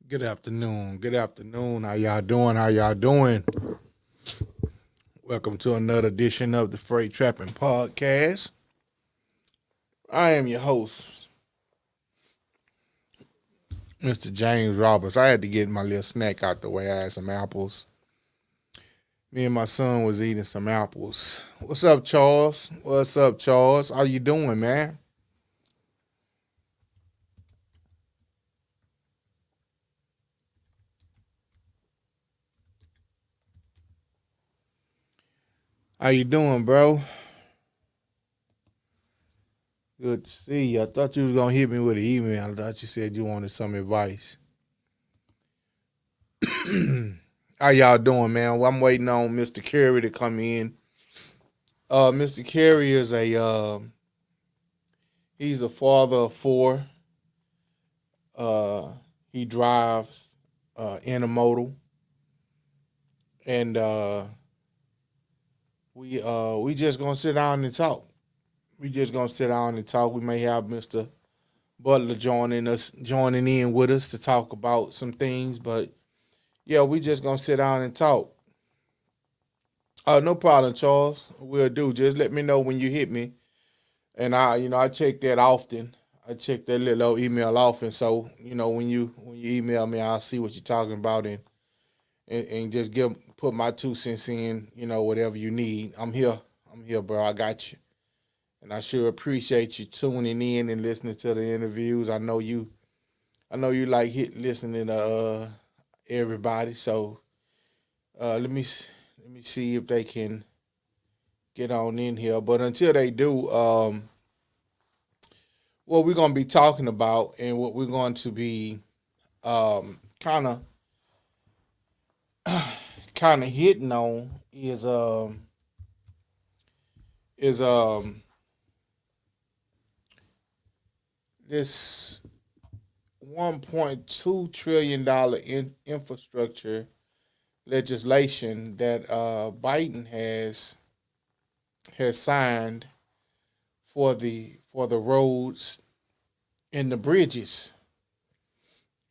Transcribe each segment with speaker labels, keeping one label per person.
Speaker 1: Good afternoon. Good afternoon. How y'all doing? How y'all doing? Welcome to another edition of the Freight Trapping Podcast. I am your host, Mr. James Roberts. I had to get my little snack out the way. I had some apples. Me and my son was eating some apples. What's up, Charles? What's up, Charles? How you doing, man? How you doing, bro? Good to see you. I thought you was gonna hit me with an email. I thought you said you wanted some advice. How y'all doing, man? Well, I'm waiting on Mr. Carey to come in. Mr. Carey is he's a father of four. Uh, he drives intermodal, and we just gonna sit down and talk. We just gonna sit down and talk. We may have Mr. Butler joining in with us to talk about some things, but yeah, we just gonna sit down and talk. No problem, Charles. We'll do. Just let me know when you hit me, and I check that often. I check that little email often, so when you email me, I'll see what you're talking about and just put my 2 cents in. Whatever you need, I'm here. I'm here, bro. I got you, and I sure appreciate you tuning in and listening to the interviews. I know you like listening to everybody. So let me see if they can get on in here. But until they do, what we're going to be talking about and what we're going to be kind of hitting on is this $1.2 trillion infrastructure legislation that Biden has signed for the roads and the bridges,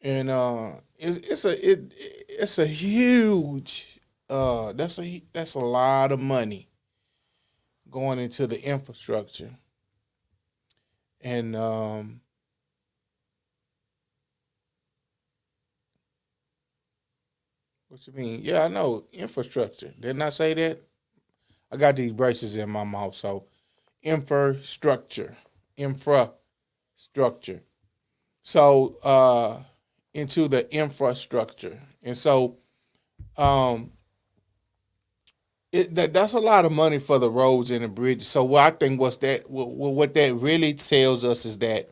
Speaker 1: and it's a huge that's a lot of money going into the infrastructure, and what you mean? Yeah, I know infrastructure. Didn't I say that? I got these braces in my mouth, so infrastructure, infrastructure. So into the infrastructure, and so um, that's a lot of money for the roads and the bridges. So what I think what that really tells us is that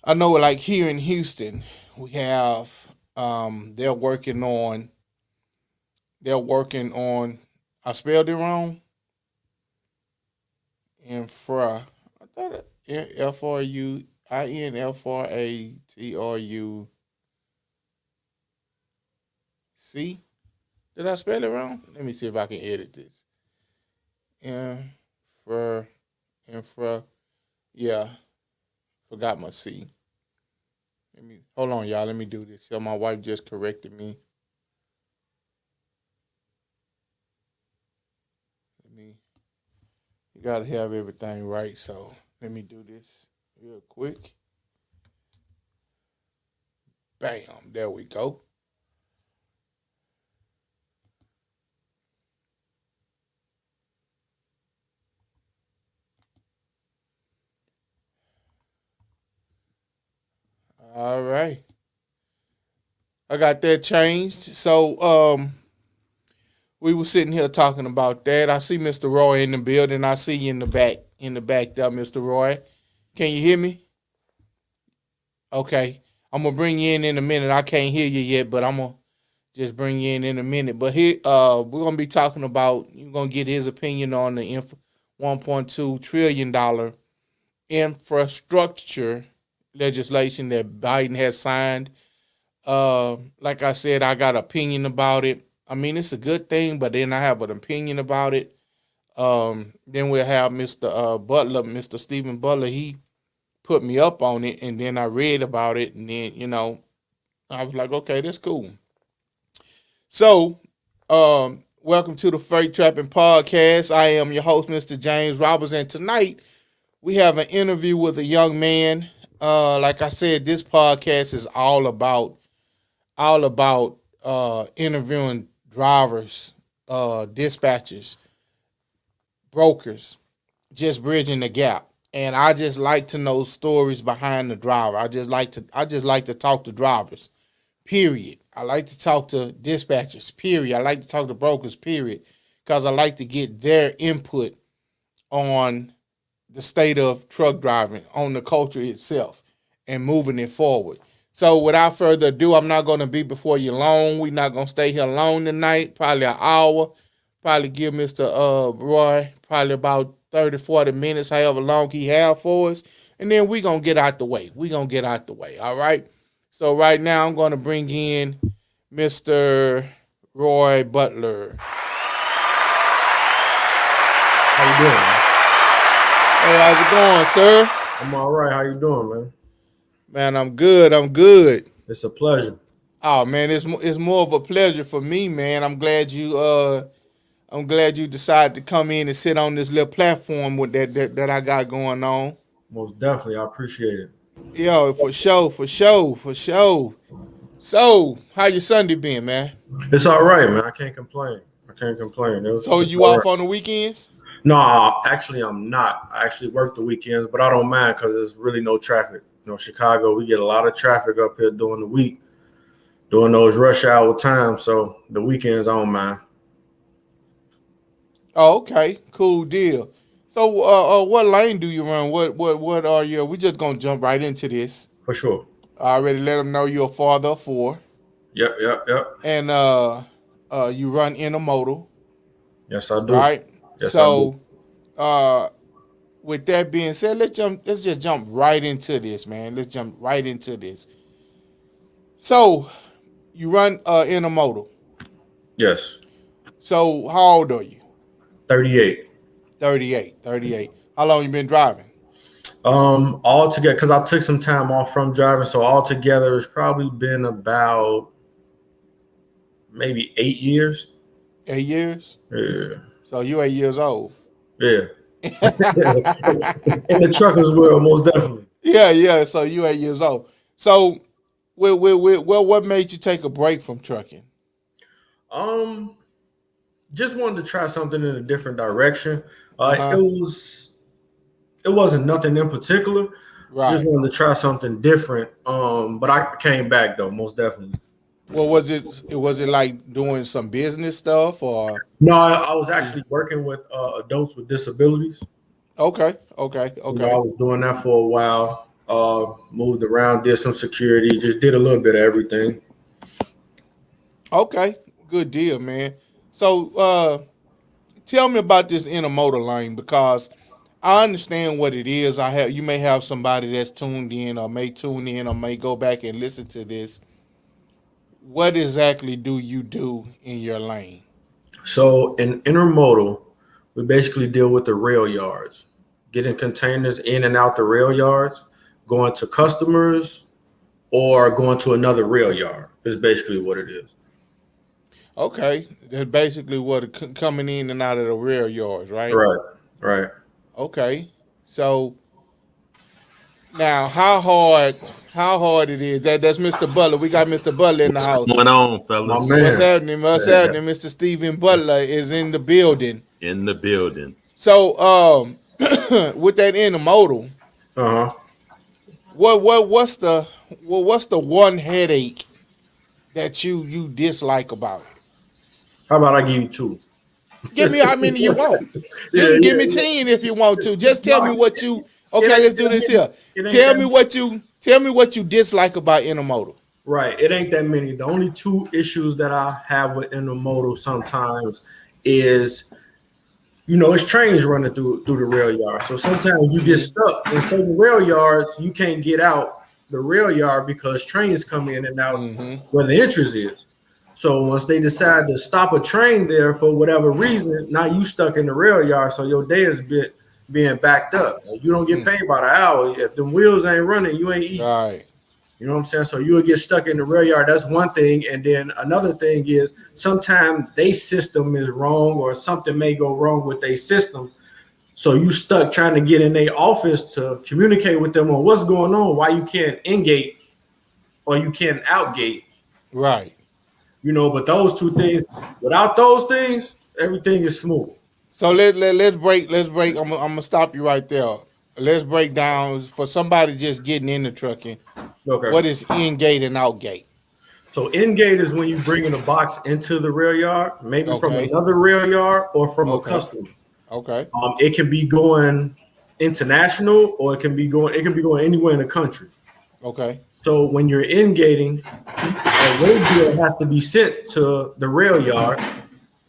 Speaker 1: I know, like here in Houston, we have they're working on. I spelled it wrong. Infra. I thought it Infratruc. Did I spell it wrong? Let me see if I can edit this. Infra, infra. Yeah, forgot my C. Let me hold on, y'all. Let me do this. So my wife just corrected me. Let me. You gotta have everything right. So let me do this real quick. Bam. There we go. All right. I got that changed. So we were sitting here talking about that. I see Mr. Roy in the building. I see you in the back there, Mr. Roy. Can you hear me? Okay. I'm gonna bring you in a minute. I can't hear you yet, but I'm gonna just bring you in a minute. But here, we're gonna be talking about. You're gonna get his opinion on the 1.2 trillion dollar infrastructure legislation that Biden has signed. Like I said, I got an opinion about it. I mean, it's a good thing, but then I have an opinion about it. Then we'll have Mr. Butler, Mr. Stephen Butler. He put me up on it, and then I read about it, and then I was like, okay, that's cool. So, welcome to the Freight Trapping Podcast. I am your host, Mr. James Roberts, and tonight we have an interview with a young man. Like I said, this podcast is all about interviewing drivers, dispatchers, brokers, just bridging the gap. And I just like to know stories behind the driver. I just like to talk to drivers. Period. I like to talk to dispatchers. Period. I like to talk to brokers. Period. Because I like to get their input on the state of truck driving, on the culture itself, and moving it forward. So without further ado, I'm not going to be before you long. We're not going to stay here long tonight. Probably an hour. Probably give Mr. Roy probably about 30, 40 minutes, however long he have for us. And then we're going to get out the way. All right? So right now I'm going to bring in Mr. Roy Butler.
Speaker 2: How you doing?
Speaker 1: Hey, how's it going, sir?
Speaker 2: I'm all right. How you doing, man?
Speaker 1: Man, I'm good.
Speaker 2: It's a pleasure.
Speaker 1: Oh man, it's more of a pleasure for me, man. I'm glad you decided to come in and sit on this little platform with that I got going on.
Speaker 2: Most definitely. I appreciate it.
Speaker 1: Yo, for sure. So, how your Sunday been, man?
Speaker 2: It's all right, man. I can't complain.
Speaker 1: So you off on the weekends?
Speaker 2: No, actually, I'm not. I actually work the weekends, but I don't mind because there's really no traffic. Chicago, we get a lot of traffic up here during the week, during those rush hour times. So the weekends, I don't mind.
Speaker 1: Oh, okay, cool deal. So, what lane do you run? What are you? We just gonna jump right into this.
Speaker 2: For sure.
Speaker 1: I already let them know you're a father of four.
Speaker 2: Yep.
Speaker 1: And you run intermodal.
Speaker 2: Yes, I do.
Speaker 1: Right.
Speaker 2: Yes,
Speaker 1: so, with that being said, let's just jump right into this, man. Let's jump right into this. So, you run intermodal.
Speaker 2: Yes.
Speaker 1: So, how old are you?
Speaker 2: 38.
Speaker 1: 38. How long you been driving?
Speaker 2: All together, because I took some time off from driving, so all together it's probably been about maybe 8 years.
Speaker 1: 8 years?
Speaker 2: Yeah.
Speaker 1: So you 8 years old.
Speaker 2: Yeah. In the truckers world, most definitely.
Speaker 1: Yeah. So you 8 years old. So, what made you take a break from trucking?
Speaker 2: Just wanted to try something in a different direction. It wasn't nothing in particular.
Speaker 1: Right.
Speaker 2: Just wanted to try something different. But I came back though, most definitely.
Speaker 1: Well, was it like doing some business stuff or?
Speaker 2: No, I was actually working with adults with disabilities.
Speaker 1: Okay.
Speaker 2: I was doing that for a while. Moved around, did some security, just did a little bit of everything.
Speaker 1: Okay, good deal, man. So, tell me about this intermodal lane because I understand what it is. You may have somebody that's tuned in or may tune in or may go back and listen to this. What exactly do you do in your lane?
Speaker 2: So in intermodal, we basically deal with the rail yards, getting containers in and out the rail yards, going to customers or going to another rail yard is basically what it is.
Speaker 1: Okay, that's basically what coming in and out of the rail yards, right?
Speaker 2: Right.
Speaker 1: Okay, so now how hard it is? That's Mr. Butler. We got Mr. Butler in the house.
Speaker 3: What's going on, fellas?
Speaker 2: My
Speaker 1: What's
Speaker 2: man.
Speaker 1: happening? Mr. Stephen Butler is in the building. So, with that intermodal, what's the one headache that you dislike about it?
Speaker 2: How about I give you two?
Speaker 1: Give me how many you want. You can give me 10 if you want to. Just tell me what you. Okay, let's do this here. Tell me what you dislike about intermodal.
Speaker 2: Right, it ain't that many. The only two issues that I have with intermodal sometimes is, it's trains running through the rail yard. So sometimes you get stuck in certain rail yards. You can't get out the rail yard because trains come in and out where the entrance is. So once they decide to stop a train there for whatever reason, now you stuck in the rail yard. So your day is a bit being backed up. You don't get paid by the hour. If the wheels ain't running, you ain't eating.
Speaker 1: Right.
Speaker 2: You know what I'm saying? So you'll get stuck in the rail yard. That's one thing. And then another thing is sometimes their system is wrong or something may go wrong with their system. So you stuck trying to get in their office to communicate with them on what's going on, why you can't in-gate or you can't out-gate.
Speaker 1: Right.
Speaker 2: You know, but those two things, without those things, everything is smooth.
Speaker 1: So let's break. I'm gonna stop you right there. Let's break down for somebody just getting into trucking.
Speaker 2: Okay.
Speaker 1: What is in gate and out gate?
Speaker 2: So in-gate is when you bring in a box into the rail yard, maybe from another rail yard or from a customer.
Speaker 1: Okay.
Speaker 2: It can be going international or it can be going anywhere in the country.
Speaker 1: Okay.
Speaker 2: So when you're in-gating, a weight bill has to be sent to the rail yard.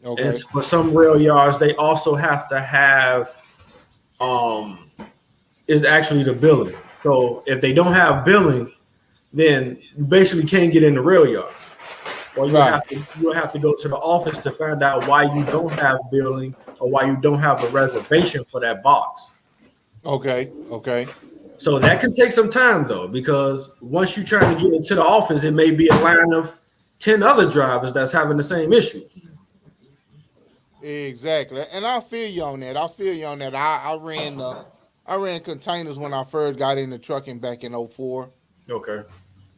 Speaker 2: Okay. And for some rail yards, they also have to have is actually the billing. So if they don't have billing, then you basically can't get in the rail yard. Or you'll have to go to the office to find out why you don't have billing or why you don't have a reservation for that box.
Speaker 1: Okay.
Speaker 2: So that can take some time though, because once you try to get into the office, it may be a line of 10 other drivers that's having the same issue.
Speaker 1: Exactly. And I feel you on that. I ran containers when I first got into trucking back in 2004.
Speaker 2: Okay.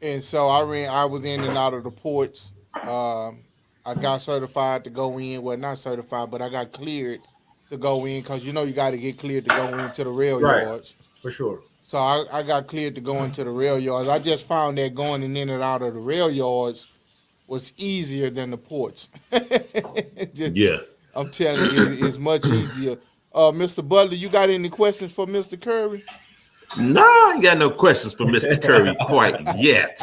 Speaker 1: And so I was in and out of the ports. I got certified to go in. Well, not certified, but I got cleared to go in because you got to get cleared to go into the rail yards.
Speaker 2: For sure.
Speaker 1: So I got cleared to go into the rail yards. I just found that going in and out of the rail yards was easier than the ports. I'm telling you, it's much easier. Mr. Butler, you got any questions for Mr. Curry?
Speaker 3: No, I ain't got no questions for Mr. Curry quite yet.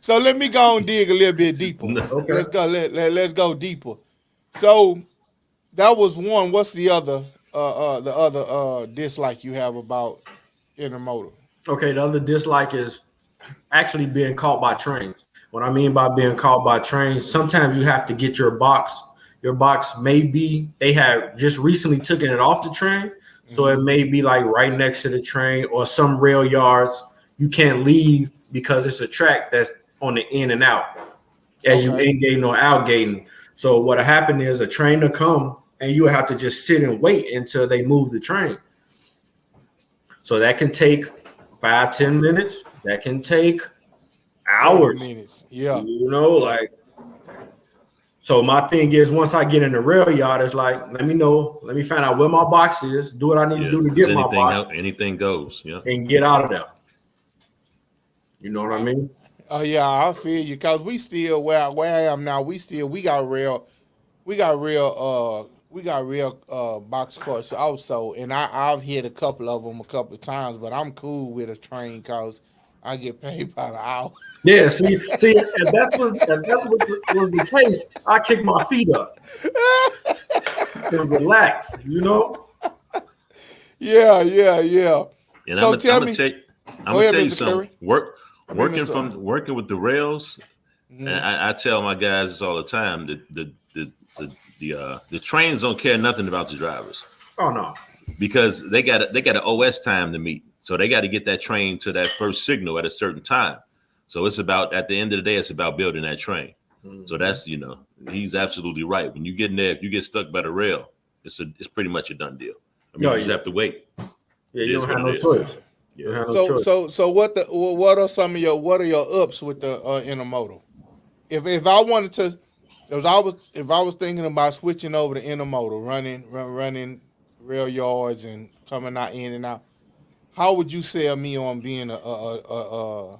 Speaker 1: So let me go and dig a little bit deeper. Okay. Let's go deeper. So that was one. What's the other dislike you have about intermodal?
Speaker 2: Okay, the other dislike is actually being caught by trains. What I mean by being caught by trains, sometimes you have to get your box. Your box they have just recently taken it off the train. So it may be like right next to the train, or some rail yards you can't leave because it's a track that's on the in and out as you in-gating or out-gating. So what'll happen is a train will come and you have to just sit and wait until they move the train. So that can take 5-10 minutes. That can take hours.
Speaker 1: Minutes. Yeah.
Speaker 2: So my thing is, once I get in the rail yard, it's like, let me know. Let me find out where my box is. Do what I need to do to get my box.
Speaker 3: Anything goes. Yeah.
Speaker 2: And get out of there. You know what I mean?
Speaker 1: Oh yeah, I feel you. Cause we still where I am now. We got real box carts also, and I've hit a couple of them a couple of times. But I'm cool with a train cause I get paid by the hour.
Speaker 2: Yeah, see, if that's what was the case, I kick my feet up and relax,
Speaker 3: Yeah. And so I'm gonna tell you something. Working with the rails, and I tell my guys this all the time. The trains don't care nothing about the drivers.
Speaker 2: Oh no,
Speaker 3: because they got an OS time to meet. So they got to get that train to that first signal at a certain time. So it's about, at the end of the day, it's about building that train. Mm-hmm. So that's, he's absolutely right. When you get in there, if you get stuck by the rail, it's pretty much a done deal. You just have to wait.
Speaker 2: Yeah, you don't have no choice.
Speaker 1: Yeah. So what are your ups with the intermodal? If I wanted to, if I was thinking about switching over to intermodal, running rail yards and coming out in and out. How would you sell me on being how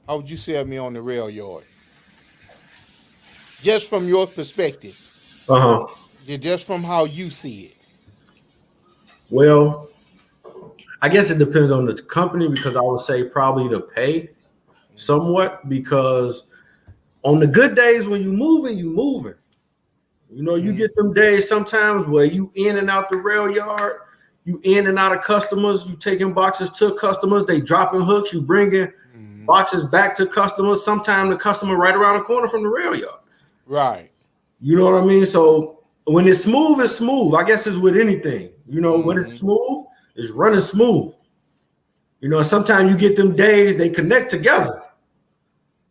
Speaker 1: would you sell me on the rail yard? Just from your perspective. Just from how you see it.
Speaker 2: Well, I guess it depends on the company, because I would say probably the pay somewhat, because on the good days when you moving. You get them days sometimes where you in and out the rail yard. You in and out of customers, you taking boxes to customers, they dropping hooks, you bringing boxes back to customers. Sometimes the customer right around the corner from the rail yard.
Speaker 1: Right.
Speaker 2: You know what I mean? So when it's smooth, it's smooth. I guess it's with anything. You know, when it's smooth, it's running smooth. You know, sometimes you get them days they connect together.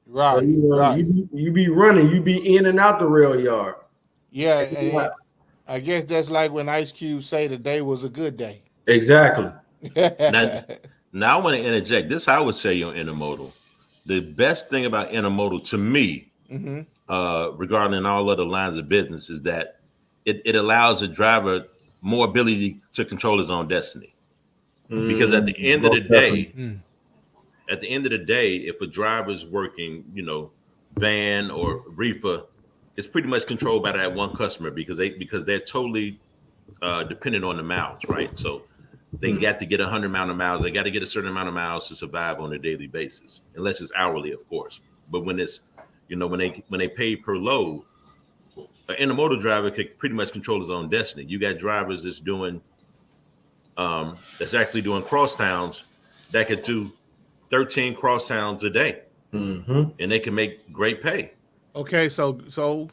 Speaker 1: Right.
Speaker 2: So, you know,
Speaker 1: Right.
Speaker 2: you be running, you be in and out the rail yard.
Speaker 1: Yeah, and I guess that's like when Ice Cube say the day was a good day.
Speaker 2: Exactly.
Speaker 3: Now I want to interject. This I would say on intermodal. The best thing about intermodal to me, regarding all other lines of business, is that it allows a driver more ability to control his own destiny. Because at the end of the day, if a driver's working, van or reefer, it's pretty much controlled by that one customer because they're totally dependent on the miles, right? So they got to get 100 amount of miles. They got to get a certain amount of miles to survive on a daily basis, unless it's hourly, of course. But when it's, when they pay per load, an intermodal driver can pretty much control his own destiny. You got drivers that's actually doing crosstowns that could do 13 crosstowns a day, and they can make great pay.
Speaker 1: Okay, so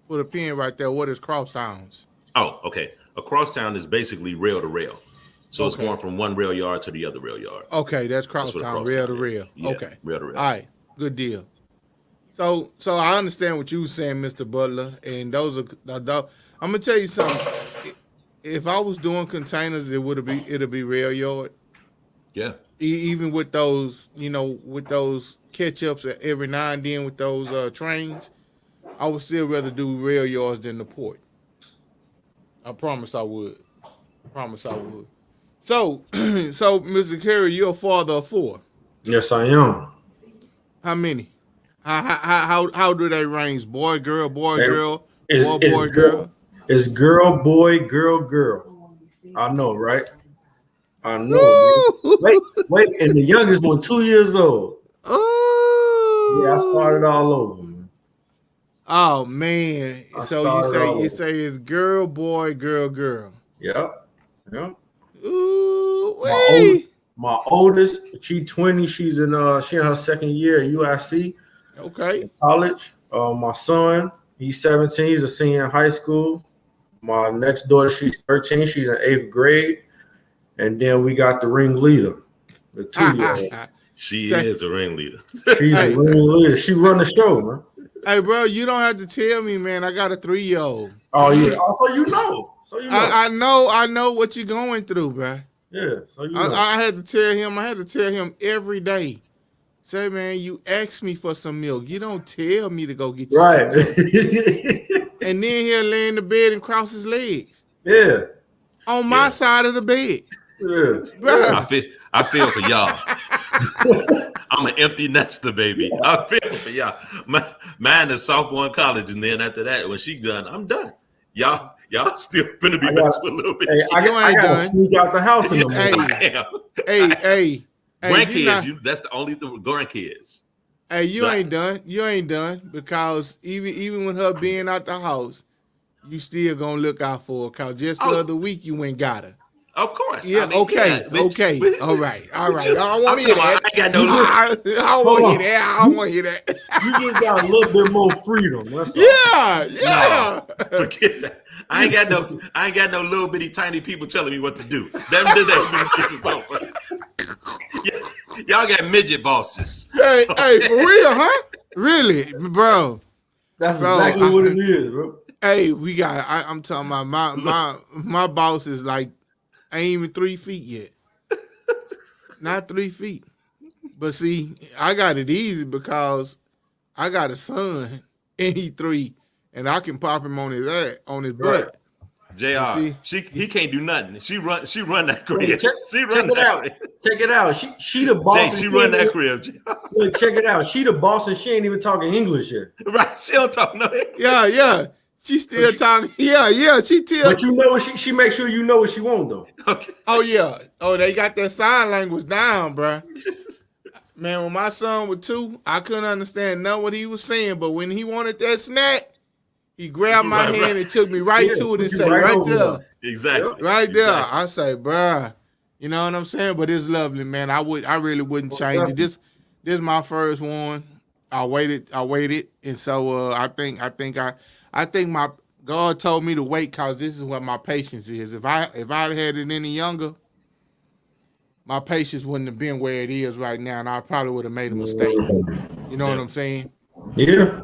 Speaker 1: put a pin right there. What is crosstowns?
Speaker 3: Oh, okay. A crosstown is basically rail to rail. So it's going from one rail yard to the other rail yard.
Speaker 1: Okay, that's crosstown, rail to rail.
Speaker 3: Yeah,
Speaker 1: okay.
Speaker 3: Rail to rail.
Speaker 1: All right, good deal. So I understand what you were saying, Mr. Butler, and those are. I'm gonna tell you something. If I was doing containers, it'll be rail yard.
Speaker 3: Yeah.
Speaker 1: Even with those, with those catch-ups every now and then with those trains, I would still rather do rail yards than the port. I promise I would. So, Mr. Curry, you're a father of 4.
Speaker 2: Yes, I am.
Speaker 1: How many? How do they range? Boy, girl, boy, girl, boy, girl.
Speaker 2: It's girl, boy, girl. I know, right? I know. Wait, and the youngest one, 2 years old.
Speaker 1: Oh,
Speaker 2: yeah, I started all over, man.
Speaker 1: Oh man! So you say it's girl, boy, girl.
Speaker 2: Yep.
Speaker 1: Ooh,
Speaker 2: my oldest, she 20. She's in her second year at UIC.
Speaker 1: Okay.
Speaker 2: College. My son, he's 17. He's a senior in high school. My next daughter, she's 13. She's in 8th grade. And then we got the ringleader, the 2-year-old.
Speaker 3: She is a ringleader.
Speaker 2: She's a ringleader. She run the show, man.
Speaker 1: Hey, bro, you don't have to tell me, man. I got a 3-year-old.
Speaker 2: Oh yeah. So you know.
Speaker 1: I know what you're going through, bro.
Speaker 2: Yeah. So you know.
Speaker 1: I had to tell him. I had to tell him every day. Say, man, you ask me for some milk. You don't tell me to go get you
Speaker 2: right.
Speaker 1: some milk. And then he'll lay in the bed and cross his legs.
Speaker 2: Yeah.
Speaker 1: On my side of the bed.
Speaker 2: Yeah.
Speaker 1: Bro.
Speaker 3: I feel for y'all. I'm an empty nester, baby. I feel for y'all. Mine is sophomore in college, and then after that, when she done, I'm done. Y'all still gonna be messed with a little bit.
Speaker 2: Hey, I gotta sneak out the house in the morning.
Speaker 1: Hey.
Speaker 3: Grandkids, that's the only thing with grandkids.
Speaker 1: Hey, you ain't done because even with her being out the house, you still gonna look out for her. Cause just the other week you went got her.
Speaker 3: Of course.
Speaker 1: Yeah. Okay. All right. I don't want to hear that.
Speaker 3: I got no.
Speaker 1: I don't want to hear that.
Speaker 2: You just got a little bit more freedom. That's all.
Speaker 1: Yeah.
Speaker 3: No, forget that. I ain't got no little bitty tiny people telling me what to do. Y'all got midget bosses.
Speaker 1: Hey, for real, huh? Really, bro?
Speaker 2: That's exactly what it is, bro.
Speaker 1: Hey, I'm talking about my boss is like ain't even 3 feet yet. Not 3 feet. But see, I got it easy because I got a son and he 3, and I can pop him on his butt.
Speaker 3: JR, he can't do nothing. She run that crib.
Speaker 2: Check it out. She the boss.
Speaker 3: She run that crib.
Speaker 2: Look, check it out. She the boss and she ain't even talking English yet.
Speaker 3: Right. She don't talk no English.
Speaker 1: Yeah. She still talking. Yeah. She still.
Speaker 2: But you know what she make sure you know what she want though.
Speaker 3: Okay.
Speaker 1: Oh yeah. Oh, they got that sign language down, bro. Man, when my son was 2, I couldn't understand none what he was saying. But when he wanted that snack, he grabbed my hand and took me right to it and said, right there.
Speaker 3: Exactly.
Speaker 1: Right there. Exactly. I say, bruh. You know what I'm saying? But it's lovely, man. I really wouldn't change it. This is my first one. I waited. And so I think God told me to wait because this is what my patience is. If I'd had it any younger, my patience wouldn't have been where it is right now, and I probably would have made a mistake. You know what
Speaker 3: Yeah.
Speaker 1: I'm saying?
Speaker 2: Yeah.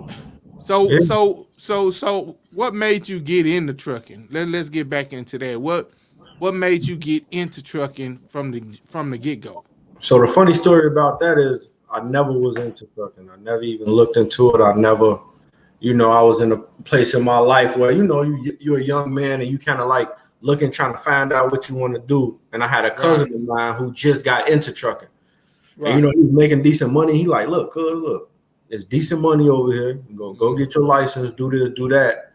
Speaker 1: So
Speaker 2: Yeah.
Speaker 1: what made you get into trucking? Let's get back into that. What made you get into trucking from the get go?
Speaker 2: So the funny story about that is I never was into trucking. I never even looked into it. I never, I was in a place in my life where, you're a young man and you kind of like looking, trying to find out what you want to do. And I had a
Speaker 1: Right,
Speaker 2: cousin of mine who just got into trucking. And,
Speaker 1: right.
Speaker 2: he was making decent money. He like, look, there's decent money over here. Go get your license, do this, do that.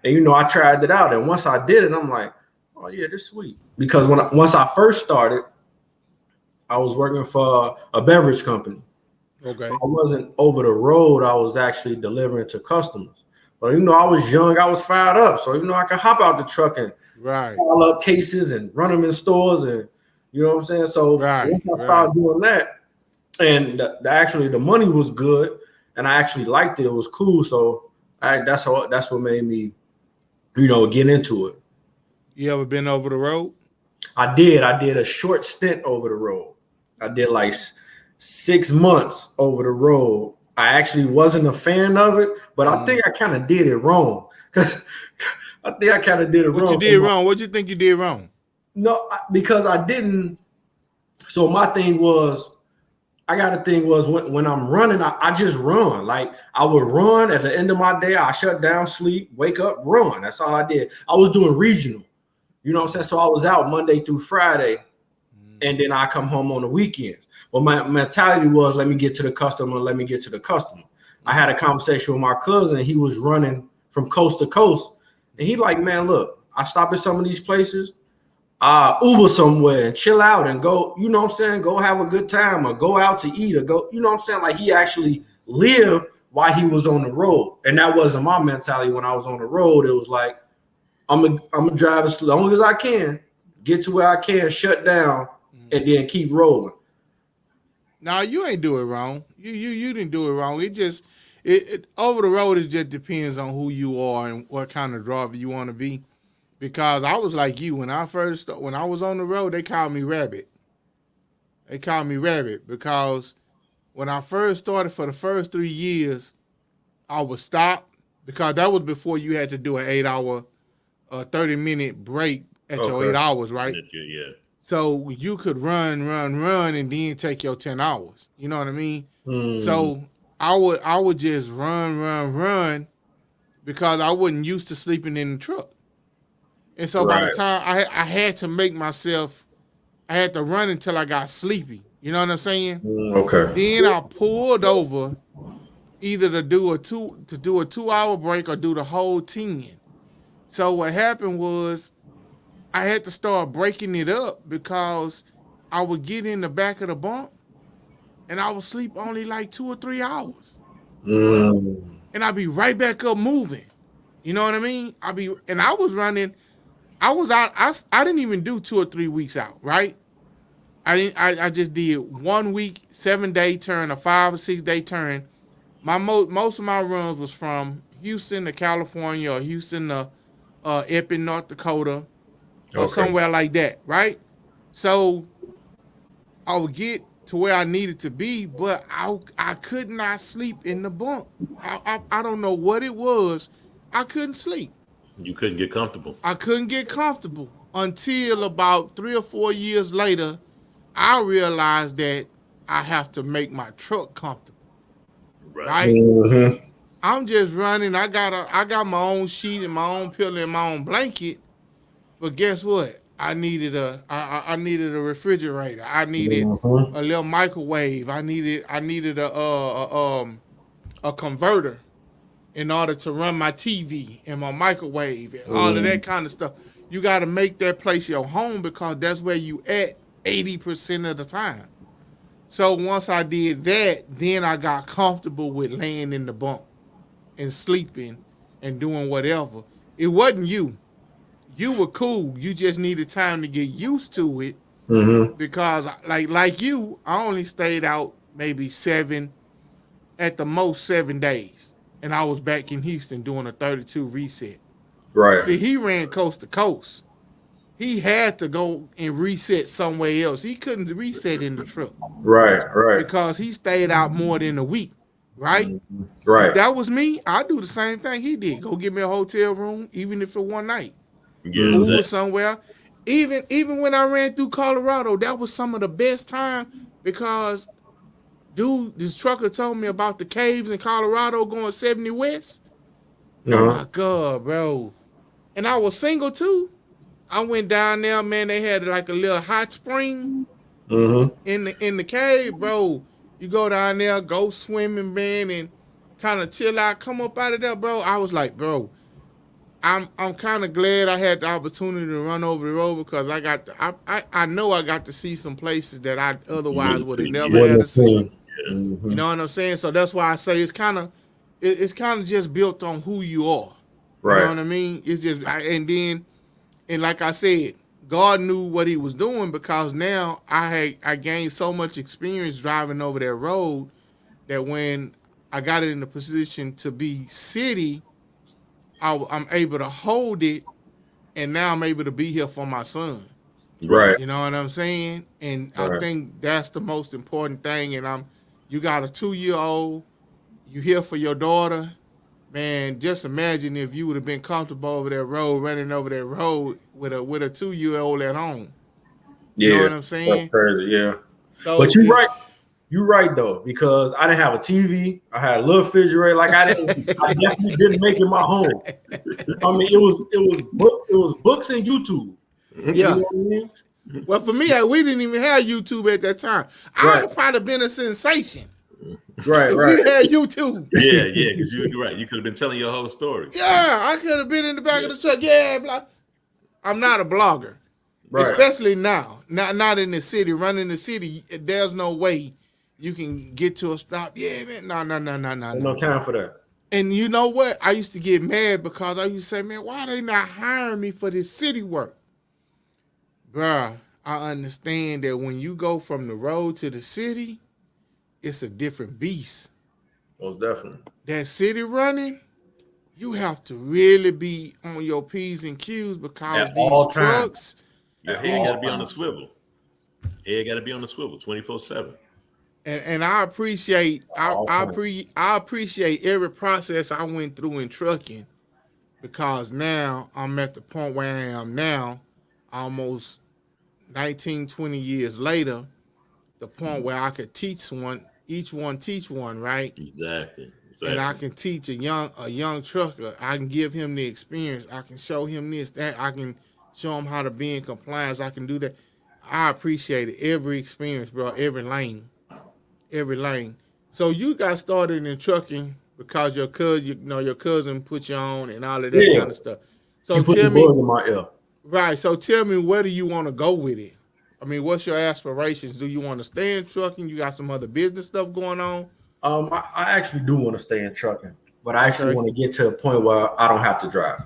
Speaker 2: And, I tried it out. And once I did it, I'm like, oh, yeah, this is sweet. Because once I first started, I was working for a beverage company. So
Speaker 1: Okay.
Speaker 2: I wasn't over the road. I was actually delivering to customers. But I was young. I was fired up. So I could hop out the truck and
Speaker 1: Right,
Speaker 2: pile up cases and run them in stores, and you know what I'm saying. So
Speaker 1: right,
Speaker 2: once I
Speaker 1: right.
Speaker 2: started doing that, and the money was good, and I actually liked it. It was cool. So that's what made me get into it.
Speaker 1: You ever been over the road?
Speaker 2: I did. I did a short stint over the road. I did like 6 months over the road. I actually wasn't a fan of it, but I think I kind of did it wrong. I think I kind of did it
Speaker 1: What you
Speaker 2: wrong.
Speaker 1: did wrong? What you think you did wrong?
Speaker 2: No, because I didn't. So my thing was, when I'm running, I just run. Like I would run at the end of my day. I shut down, sleep, wake up, run. That's all I did. I was doing regional. You know what I'm saying? So I was out Monday through Friday, and then I come home on the weekends. Well, my mentality was, let me get to the customer. Let me get to the customer. I had a conversation with my cousin. He was running from coast to coast, and he like, man, look, I stop at some of these places. Uber somewhere and chill out and go, you know what I'm saying? Go have a good time or go out to eat or go, you know what I'm saying? Like he actually lived while he was on the road. And that wasn't my mentality when I was on the road. It was like, I'm gonna drive as long as I can, get to where I can, shut down, and then keep rolling.
Speaker 1: Now you ain't do it wrong. You didn't do it wrong. It over the road. It just depends on who you are and what kind of driver you want to be. Because I was like you when I was on the road. They called me Rabbit. They called me Rabbit because when I first started for the first 3 years, I would stop because that was before you had to do an 8 hour, 30-minute break at your 8 hours, right?
Speaker 3: Yeah.
Speaker 1: So you could run, and then take your 10 hours. You know what I mean?
Speaker 2: Mm,
Speaker 1: So I would just run because I wasn't used to sleeping in the truck. And so by the
Speaker 2: right.
Speaker 1: time I had to make myself, I had to run until I got sleepy. You know what I'm saying?
Speaker 2: Okay.
Speaker 1: Then I pulled over either to do a 2 hour break or do the whole 10. So what happened was I had to start breaking it up because I would get in the back of the bunk and I would sleep only like 2 or 3 hours.
Speaker 2: Mm,
Speaker 1: And I'd be right back up moving. You know what I mean? I was running, I was out, I didn't even do 2 or 3 weeks out, right? I just did 1 week, 7-day turn, a 5 or 6 day turn. Most of my runs was from Houston to California or Houston to Epping, North Dakota, or
Speaker 2: okay.
Speaker 1: somewhere like that, right? So I would get to where I needed to be, but I could not sleep in the bunk. I don't know what it was. I couldn't sleep.
Speaker 3: You couldn't get comfortable.
Speaker 1: I couldn't get comfortable until about 3 or 4 years later. I realized that I have to make my truck comfortable,
Speaker 3: Right.
Speaker 1: right?
Speaker 2: Mm-hmm.
Speaker 1: I'm just running. I got my own sheet and my own pillow and my own blanket. But guess what? I needed a refrigerator. I needed
Speaker 2: Mm-hmm.
Speaker 1: a little microwave. I needed a converter in order to run my TV and my microwave and all of that kind of stuff. You got to make that place your home because that's where you at 80% of the time. So once I did that, then I got comfortable with laying in the bunk and sleeping and doing whatever. It wasn't you. You were cool. You just needed time to get used to it
Speaker 2: Mm-hmm.
Speaker 1: because like you, I only stayed out maybe at the most 7 days. And I was back in Houston doing a 32 reset.
Speaker 2: Right.
Speaker 1: See, he ran coast to coast. He had to go and reset somewhere else. He couldn't reset in the truck
Speaker 2: Right. Right.
Speaker 1: because he stayed out more than a week, right? If
Speaker 2: Right.
Speaker 1: that was me, I'd do the same thing he did. Go get me a hotel room, even if it one night.
Speaker 3: Yeah,
Speaker 1: Uber
Speaker 3: exactly.
Speaker 1: somewhere. Even when I ran through Colorado, that was some of the best time because dude, this trucker told me about the caves in Colorado going 70 west. Oh
Speaker 2: Uh-huh.
Speaker 1: my God, bro. And I was single too. I went down there, man. They had like a little hot spring
Speaker 2: Mm-hmm.
Speaker 1: in the cave, bro. You go down there, go swimming, man, and kind of chill out. Come up out of there, bro. I was like, bro, I'm kind of glad I had the opportunity to run over the road because I know I got to see some places that I
Speaker 3: You
Speaker 1: otherwise
Speaker 3: wouldn't
Speaker 1: would have
Speaker 3: see.
Speaker 1: never
Speaker 3: Yeah,
Speaker 1: had
Speaker 2: Wouldn't
Speaker 1: to
Speaker 2: have
Speaker 1: see.
Speaker 2: seen.
Speaker 3: yeah.
Speaker 1: You
Speaker 2: Mm-hmm.
Speaker 1: know what I'm saying? So that's why I say it's kind of just built on who you are. You know
Speaker 2: Right.
Speaker 1: what I mean? It's just and like I said, God knew what He was doing because now I gained so much experience driving over that road that when I got in the position to be city, I'm able to hold it, and now I'm able to be here for my son.
Speaker 3: Right.
Speaker 2: Right.
Speaker 1: You know what I'm saying? And I
Speaker 2: Right.
Speaker 1: think that's the most important thing. And you got a 2-year-old, you here for your daughter. Man, just imagine if you would have been comfortable over that road, running over that road with a 2-year-old at home. You know
Speaker 2: Yeah.
Speaker 1: what I'm
Speaker 2: That's
Speaker 1: saying?
Speaker 2: crazy. Yeah. But
Speaker 1: So
Speaker 2: you're
Speaker 1: it,
Speaker 2: right. You're right though, because I didn't have a TV. I had a little refrigerator. Like I definitely didn't make it my home. I mean, it was books and YouTube. You
Speaker 1: yeah.
Speaker 2: know what I mean?
Speaker 1: Well, for me, we didn't even have YouTube at that time. I'd
Speaker 2: Right.
Speaker 1: have probably been a sensation
Speaker 2: Right.
Speaker 1: if
Speaker 2: Right.
Speaker 1: we'd had YouTube.
Speaker 3: Yeah, yeah, because you're right. You could have been telling your whole story.
Speaker 1: Yeah, I could have been in the back
Speaker 3: Yeah.
Speaker 1: of the truck. Yeah, blah. I'm not a blogger,
Speaker 2: Right.
Speaker 1: especially now. Not in the city. Running the city, there's no way you can get to a stop. Yeah, man. No, no, no, no, no,
Speaker 2: Ain't no
Speaker 1: no.
Speaker 2: time for that.
Speaker 1: And you know what? I used to get mad because I used to say, man, why they not hiring me for this city work? Bruh, I understand that when you go from the road to the city, it's a different beast.
Speaker 2: Most definitely.
Speaker 1: That city running, you have to really be on your P's and Q's because
Speaker 2: At
Speaker 1: these
Speaker 2: all times.
Speaker 1: trucks,
Speaker 3: Your
Speaker 2: At
Speaker 3: head got to
Speaker 2: all
Speaker 3: be on the
Speaker 2: times.
Speaker 3: swivel. Head got to be on the swivel 24/7.
Speaker 1: and I appreciate
Speaker 2: At all times.
Speaker 1: I appreciate every process I went through in trucking because now I'm at the point where I am now, almost 19, 20 years later, the point where I could teach each one teach one, right?
Speaker 3: Exactly.
Speaker 1: And I
Speaker 3: Exactly.
Speaker 1: can teach a young trucker. I can give him the experience. I can show him this, that. I can show him how to be in compliance. I can do that. I appreciate it. Every experience, bro. Every lane. Every lane. So you got started in trucking because your cousin put you on and all of that
Speaker 2: Yeah.
Speaker 1: kind of stuff.
Speaker 2: He
Speaker 1: So
Speaker 2: put the
Speaker 1: tell me,
Speaker 2: bug in my ear.
Speaker 1: right? So tell me, where do you want to go with it? I mean, what's your aspirations? Do you want to stay in trucking? You got some other business stuff going on?
Speaker 2: I actually do want to stay in trucking, but I actually
Speaker 1: Okay.
Speaker 2: want to get to a point where I don't have to drive.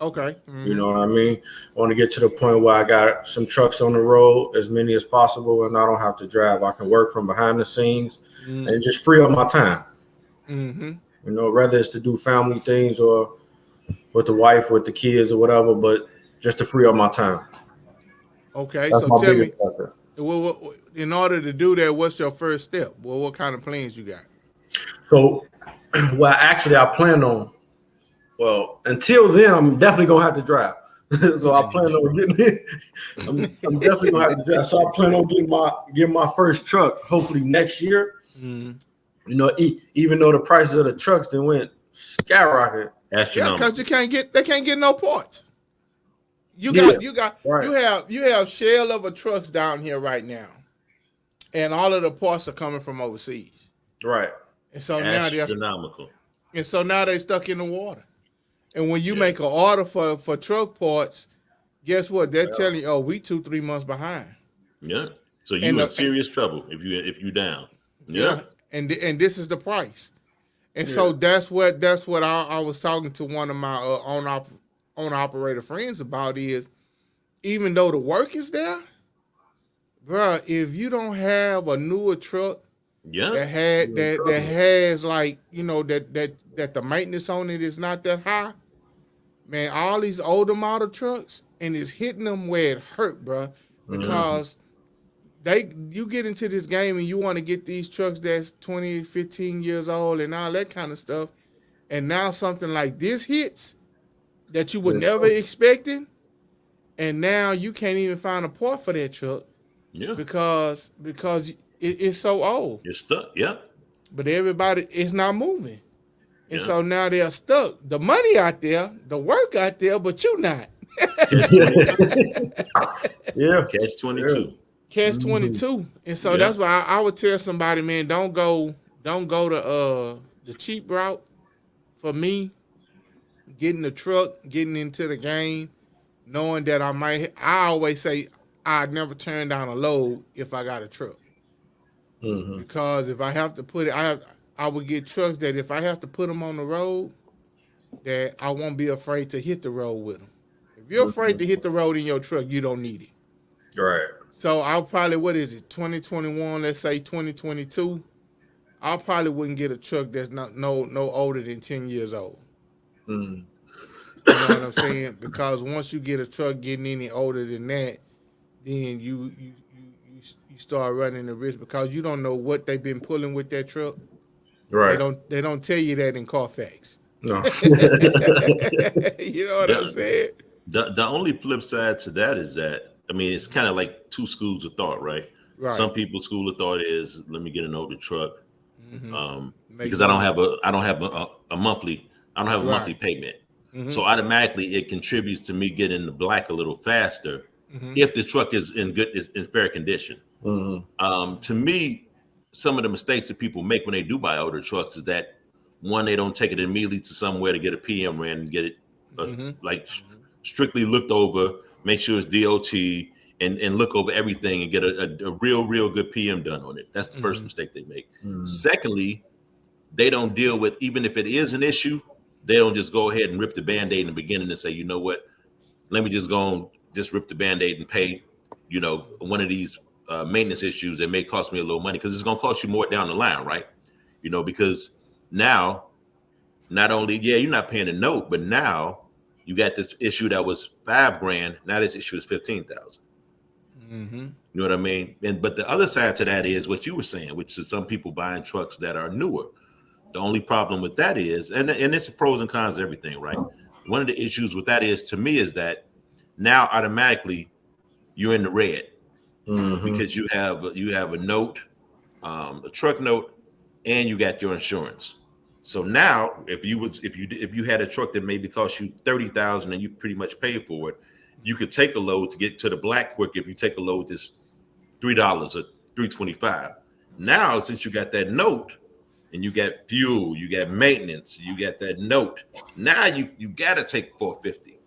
Speaker 1: Okay.
Speaker 2: You
Speaker 1: Mm-hmm.
Speaker 2: know what I mean? I want to get to the point where I got some trucks on the road, as many as possible, and I don't have to drive. I can work from behind the scenes and just free up my time.
Speaker 1: Mm-hmm.
Speaker 2: You know, whether it's to do family things or with the wife, with the kids, or whatever, but just to free up my time.
Speaker 1: Okay.
Speaker 2: That's
Speaker 1: So
Speaker 2: my
Speaker 1: tell
Speaker 2: biggest
Speaker 1: me,
Speaker 2: factor.
Speaker 1: in order to do that, what's your first step? Well, what kind of plans you got?
Speaker 2: So, well, actually, I plan on. Well, until then, I'm definitely gonna have to drive. So I plan on getting it. I'm definitely gonna have to drive. So I plan on getting my first truck hopefully next year.
Speaker 1: Mm.
Speaker 2: You know, even though the prices of the trucks then went skyrocket.
Speaker 1: Yeah, because
Speaker 3: Astronomical.
Speaker 1: they can't get no parts.
Speaker 2: Yeah, right,
Speaker 1: You have shell of a trucks down here right now, and all of the parts are coming from overseas,
Speaker 2: right,
Speaker 1: and so
Speaker 3: Astronomical.
Speaker 1: they stuck in the water. And when you
Speaker 3: Yeah.
Speaker 1: make an order for truck parts, guess what? They're
Speaker 2: yeah,
Speaker 1: telling you, oh, we 2-3 months behind.
Speaker 3: Yeah. So
Speaker 1: And
Speaker 3: you in serious trouble if you down. Yeah.
Speaker 1: yeah, and this is the price. And
Speaker 2: yeah,
Speaker 1: so that's what I was talking to one of my own operator friends about is even though the work is there, bro, if you don't have a newer truck
Speaker 3: Yeah.
Speaker 1: that has like that the maintenance on it is not that high, man, all these older model trucks, and it's hitting them where it hurt, bro. Because you get into this game and you want to get these trucks that's 20, 15 years old and all that kind of stuff. And now something like this hits that you would never expecting, and now you can't even find a part for that truck
Speaker 3: Yeah.
Speaker 1: because it's so old.
Speaker 3: You're stuck. Yeah.
Speaker 1: But everybody is not moving. And
Speaker 3: Yeah.
Speaker 1: so now they're stuck. The money out there, the work out there, but you not.
Speaker 2: Yeah.
Speaker 3: Catch 22.
Speaker 1: Catch 22. And so that's why I would tell somebody, man, don't go the cheap route. For me, getting the truck, getting into the game, knowing that I always say I'd never turn down a load if I got a truck. Because if I have to put it, I would get trucks that if I have to put them on the road, that I won't be afraid to hit the road with them. If you're afraid to hit the road in your truck, you don't need it.
Speaker 2: Right.
Speaker 1: So I'll probably, 2021, let's say 2022, I probably wouldn't get a truck that's not no older than 10 years old. You know what I'm saying? Because once you get a truck getting any older than that, then you start running the risk because you don't know what they've been pulling with that truck.
Speaker 2: Right.
Speaker 1: They don't tell you that in Carfax.
Speaker 2: No.
Speaker 1: You know what I'm saying?
Speaker 3: The only flip side to that is that, I mean, it's kind of like two schools of thought, right? Some people's school of thought is, let me get an older truck, because I don't have a monthly payment, so automatically it contributes to me getting the black a little faster if the truck is in fair condition. To me, some of the mistakes that people make when they do buy older trucks is that, one, they don't take it immediately to somewhere to get a PM ran and get it strictly looked over, make sure it's DOT, and look over everything and get a real good PM done on it. That's the first mistake they make. Secondly, they don't deal with, even if it is an issue, they don't just go ahead and rip the Band-Aid in the beginning and say, you know what, let me just go and just rip the Band-Aid and pay, one of these maintenance issues that may cost me a little money, because it's going to cost you more down the line, right? Because now, not only, you're not paying a note, but now you got this issue that was $5,000. Now this issue is $15,000. You know what I mean? But the other side to that is what you were saying, which is some people buying trucks that are newer. The only problem with that is, and it's pros and cons of everything, right? One of the issues with that is, to me, is that now automatically you're in the red because you have a note, a truck note, and you got your insurance. So now, if you had a truck that maybe cost you $30,000 and you pretty much paid for it, you could take a load to get to the black quick. If you take a load that's $3 or $3.25. Now, since you got that note and you got fuel, you got maintenance, you got that note, now you got to take $450.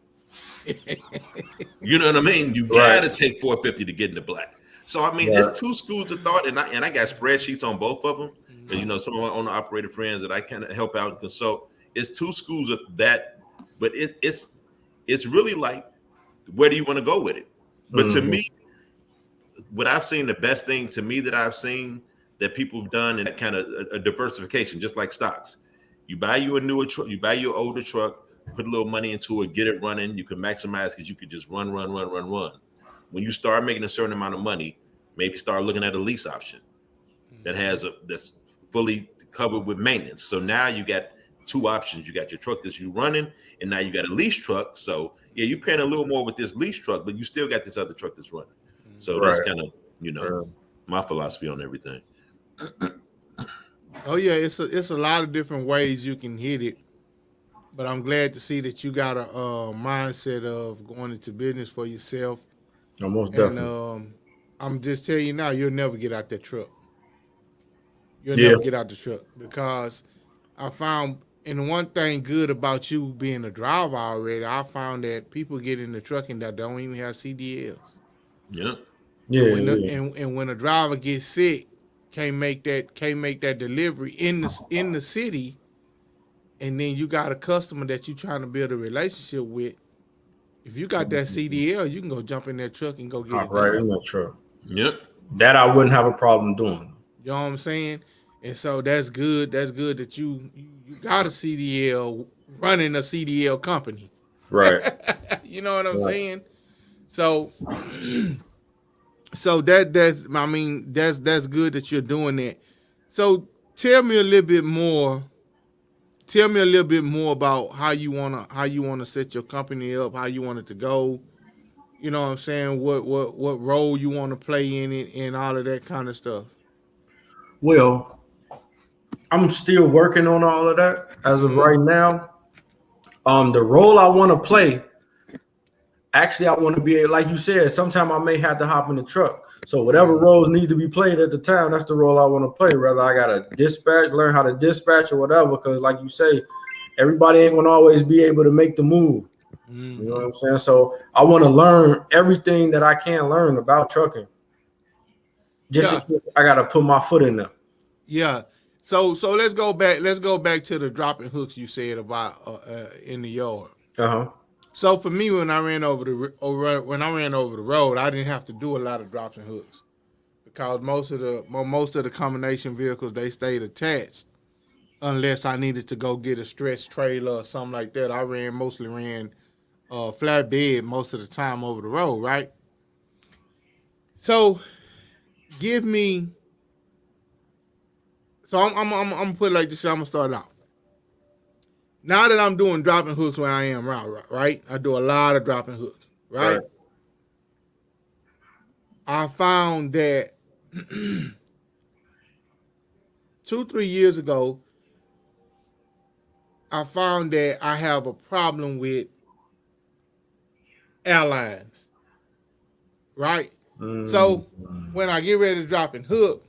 Speaker 3: You know what I mean? You got to take $450 to get in the black. So I mean, there's two schools of thought, and I got spreadsheets on both of them. And, some of my owner operator friends that I kind of help out and consult. It's two schools of that, but it's really like, where do you want to go with it? But to me, what I've seen, the best thing to me that I've seen that people have done, and that kind of a diversification, just like stocks. You buy you a newer truck, you buy your older truck, put a little money into it, get it running. You can maximize because you could just run. When you start making a certain amount of money, maybe start looking at a lease option that's fully covered with maintenance. So now you got two options. You got your truck that you're running, and now you got a lease truck. So you're paying a little more with this lease truck, but you still got this other truck that's running. So that's kind of, my philosophy on everything.
Speaker 1: Oh yeah, it's a lot of different ways you can hit it, but I'm glad to see that you got a mindset of going into business for yourself.
Speaker 2: Almost definitely.
Speaker 1: And I'm just telling you now, you'll never get out that truck. You'll never get out the truck, because I found, and one thing good about you being a driver already, I found that people get in the trucking that don't even have CDLs.
Speaker 3: Yeah.
Speaker 1: And when a driver gets sick, can't make that delivery in the city, and then you got a customer that you're trying to build a relationship with. If you got that CDL, you can go jump in that truck and go get it
Speaker 2: right
Speaker 1: done.
Speaker 2: in that truck.
Speaker 3: Yep.
Speaker 2: That I wouldn't have a problem doing.
Speaker 1: You know what I'm saying? And so that's good. That's good that you got a CDL, running a CDL company.
Speaker 2: Right.
Speaker 1: You know what I'm
Speaker 2: Right.
Speaker 1: saying? So, so that's good that you're doing that. So tell me a little bit more. Tell me a little bit more about how you wanna set your company up, how you want it to go. You know what I'm saying? What role you want to play in it, and all of that kind of stuff.
Speaker 2: Well, I'm still working on all of that as of
Speaker 1: Mm-hmm.
Speaker 2: right now. The role I want to play, actually, I want to be like you said. Sometime I may have to hop in the truck. So whatever
Speaker 1: Yeah.
Speaker 2: roles need to be played at the time, that's the role I want to play. Whether I gotta dispatch, learn how to dispatch or whatever, because like you say, everybody ain't gonna always be able to make the move. You know what
Speaker 1: Mm-hmm.
Speaker 2: I'm saying? So I want to learn everything that I can learn about trucking. Just in
Speaker 1: Yeah.
Speaker 2: case I gotta put my foot in there.
Speaker 1: Yeah. So let's go back. Let's go back to the dropping hooks you said about in the yard.
Speaker 2: Uh-huh.
Speaker 1: So for me, when I ran over the road, I didn't have to do a lot of drops and hooks because most of the combination vehicles they stayed attached unless I needed to go get a stretch trailer or something like that. I mostly ran flatbed most of the time over the road, right? So give me. So I'm gonna put it like this. I'm gonna start out. Now that I'm doing dropping hooks where I am right? I do a lot of dropping hooks, right?
Speaker 2: Right.
Speaker 1: I found that 2-3 years ago, I found that I have a problem with airlines, right?
Speaker 2: Mm.
Speaker 1: So when I get ready to drop and hook,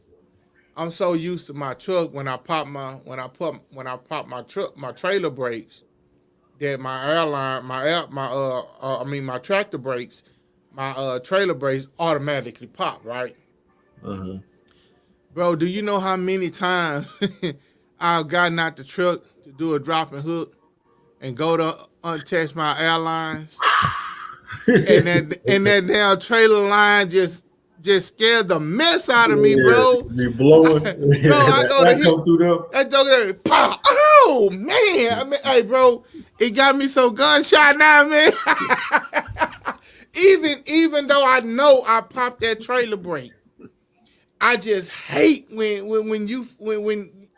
Speaker 1: I'm so used to my truck when I pop my trailer brakes that my tractor brakes, my trailer brakes automatically pop, right?
Speaker 2: Uh-huh.
Speaker 1: Bro, do you know how many times I've gotten out the truck to do a drop and hook and go to untest my airlines, and that damn trailer line just scared the mess out of me,
Speaker 2: Yeah,
Speaker 1: bro.
Speaker 2: be blowing.
Speaker 1: Bro, I go to
Speaker 2: That
Speaker 1: hit
Speaker 2: come through there.
Speaker 1: that joker there, pop. Oh man, I mean, hey, bro, it got me so gunshot now, man. even though I know I popped that trailer brake, I just hate when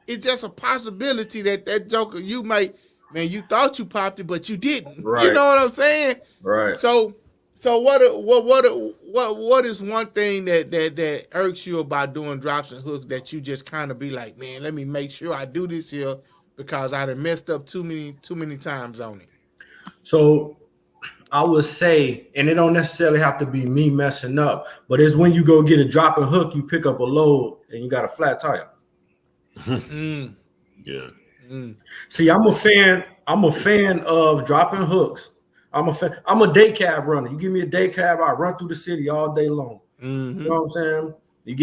Speaker 1: it's just a possibility that joker you might, man, you thought you popped it but you didn't. You
Speaker 2: Right,
Speaker 1: know what I'm saying?
Speaker 2: right.
Speaker 1: So what is one thing that irks you about doing drops and hooks that you just kind of be like, man, let me make sure I do this here because I done messed up too many times on it.
Speaker 2: So I would say, and it don't necessarily have to be me messing up, but it's when you go get a drop and hook, you pick up a load and you got a flat tire.
Speaker 1: Mm,
Speaker 3: Yeah.
Speaker 1: mm,
Speaker 2: See, I'm a fan. I'm a fan of dropping hooks. I'm a fan. I'm a day cab runner. You give me a day cab, I run through the city all day long. You
Speaker 1: mm-hmm.
Speaker 2: know what I'm saying? You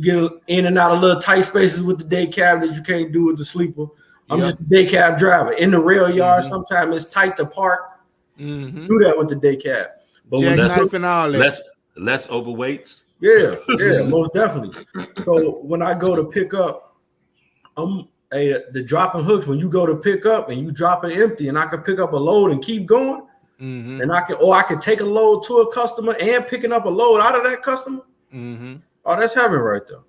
Speaker 2: get in and out of little tight spaces with the day cab that you can't do with the sleeper. I'm
Speaker 1: Yep.
Speaker 2: just a day cab driver. In the rail yard,
Speaker 1: Mm-hmm.
Speaker 2: sometimes it's tight to park.
Speaker 1: Mm-hmm.
Speaker 2: Do that with the day cab. But when you
Speaker 3: Less
Speaker 2: get,
Speaker 1: Jackknife and all that.
Speaker 3: less overweights.
Speaker 2: yeah, most definitely. So when I go to pick up, the dropping hooks, when you go to pick up and you drop it empty, and I can pick up a load and keep going,
Speaker 1: Mm-hmm.
Speaker 2: and I can take a load to a customer and picking up a load out of that customer.
Speaker 1: Mm-hmm.
Speaker 2: Oh, that's heaven right there.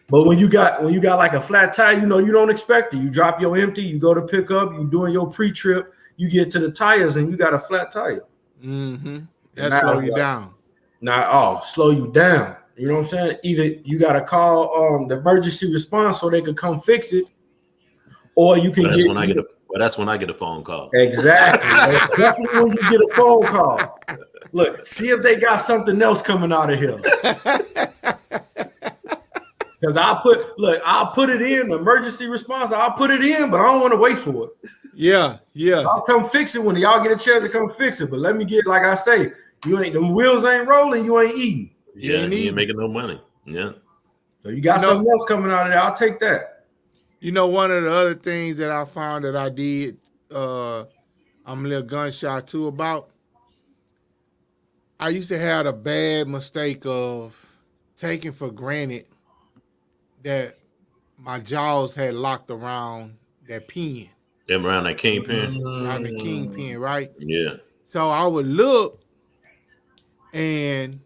Speaker 2: But when you got like a flat tire, you don't expect it. You drop your empty, you go to pick up, you doing your pre-trip, you get to the tires and you got a flat tire.
Speaker 1: Mm-hmm.
Speaker 2: And
Speaker 1: That
Speaker 2: now
Speaker 1: slow
Speaker 2: it's
Speaker 1: you
Speaker 2: like,
Speaker 1: down.
Speaker 2: now, slow you down. You know what I'm saying? Either you got to call the emergency response so they could come fix it, or you can
Speaker 3: Well, that's
Speaker 2: get
Speaker 3: when I get a well, that's when I get a phone call.
Speaker 2: exactly. That's definitely when you get a phone call. Look, see if they got something else coming out of here. Because I'll put it in emergency response. I'll put it in, but I don't want to wait for it.
Speaker 1: Yeah.
Speaker 2: I'll come fix it when y'all get a chance to come fix it. But let me get, like I say, them wheels ain't rolling, you ain't eating.
Speaker 1: You
Speaker 3: Yeah,
Speaker 1: ain't
Speaker 3: he ain't
Speaker 1: eating.
Speaker 3: making no money. Yeah.
Speaker 2: So you
Speaker 1: You
Speaker 2: got
Speaker 1: know,
Speaker 2: something else coming out of there. I'll take that.
Speaker 1: one of the other things that I found that I did, I'm a little gunshot too about. I used to have a bad mistake of taking for granted that my jaws had locked around that pin.
Speaker 3: Them around that kingpin.
Speaker 1: around the kingpin, right?
Speaker 3: Yeah.
Speaker 1: So I would look, and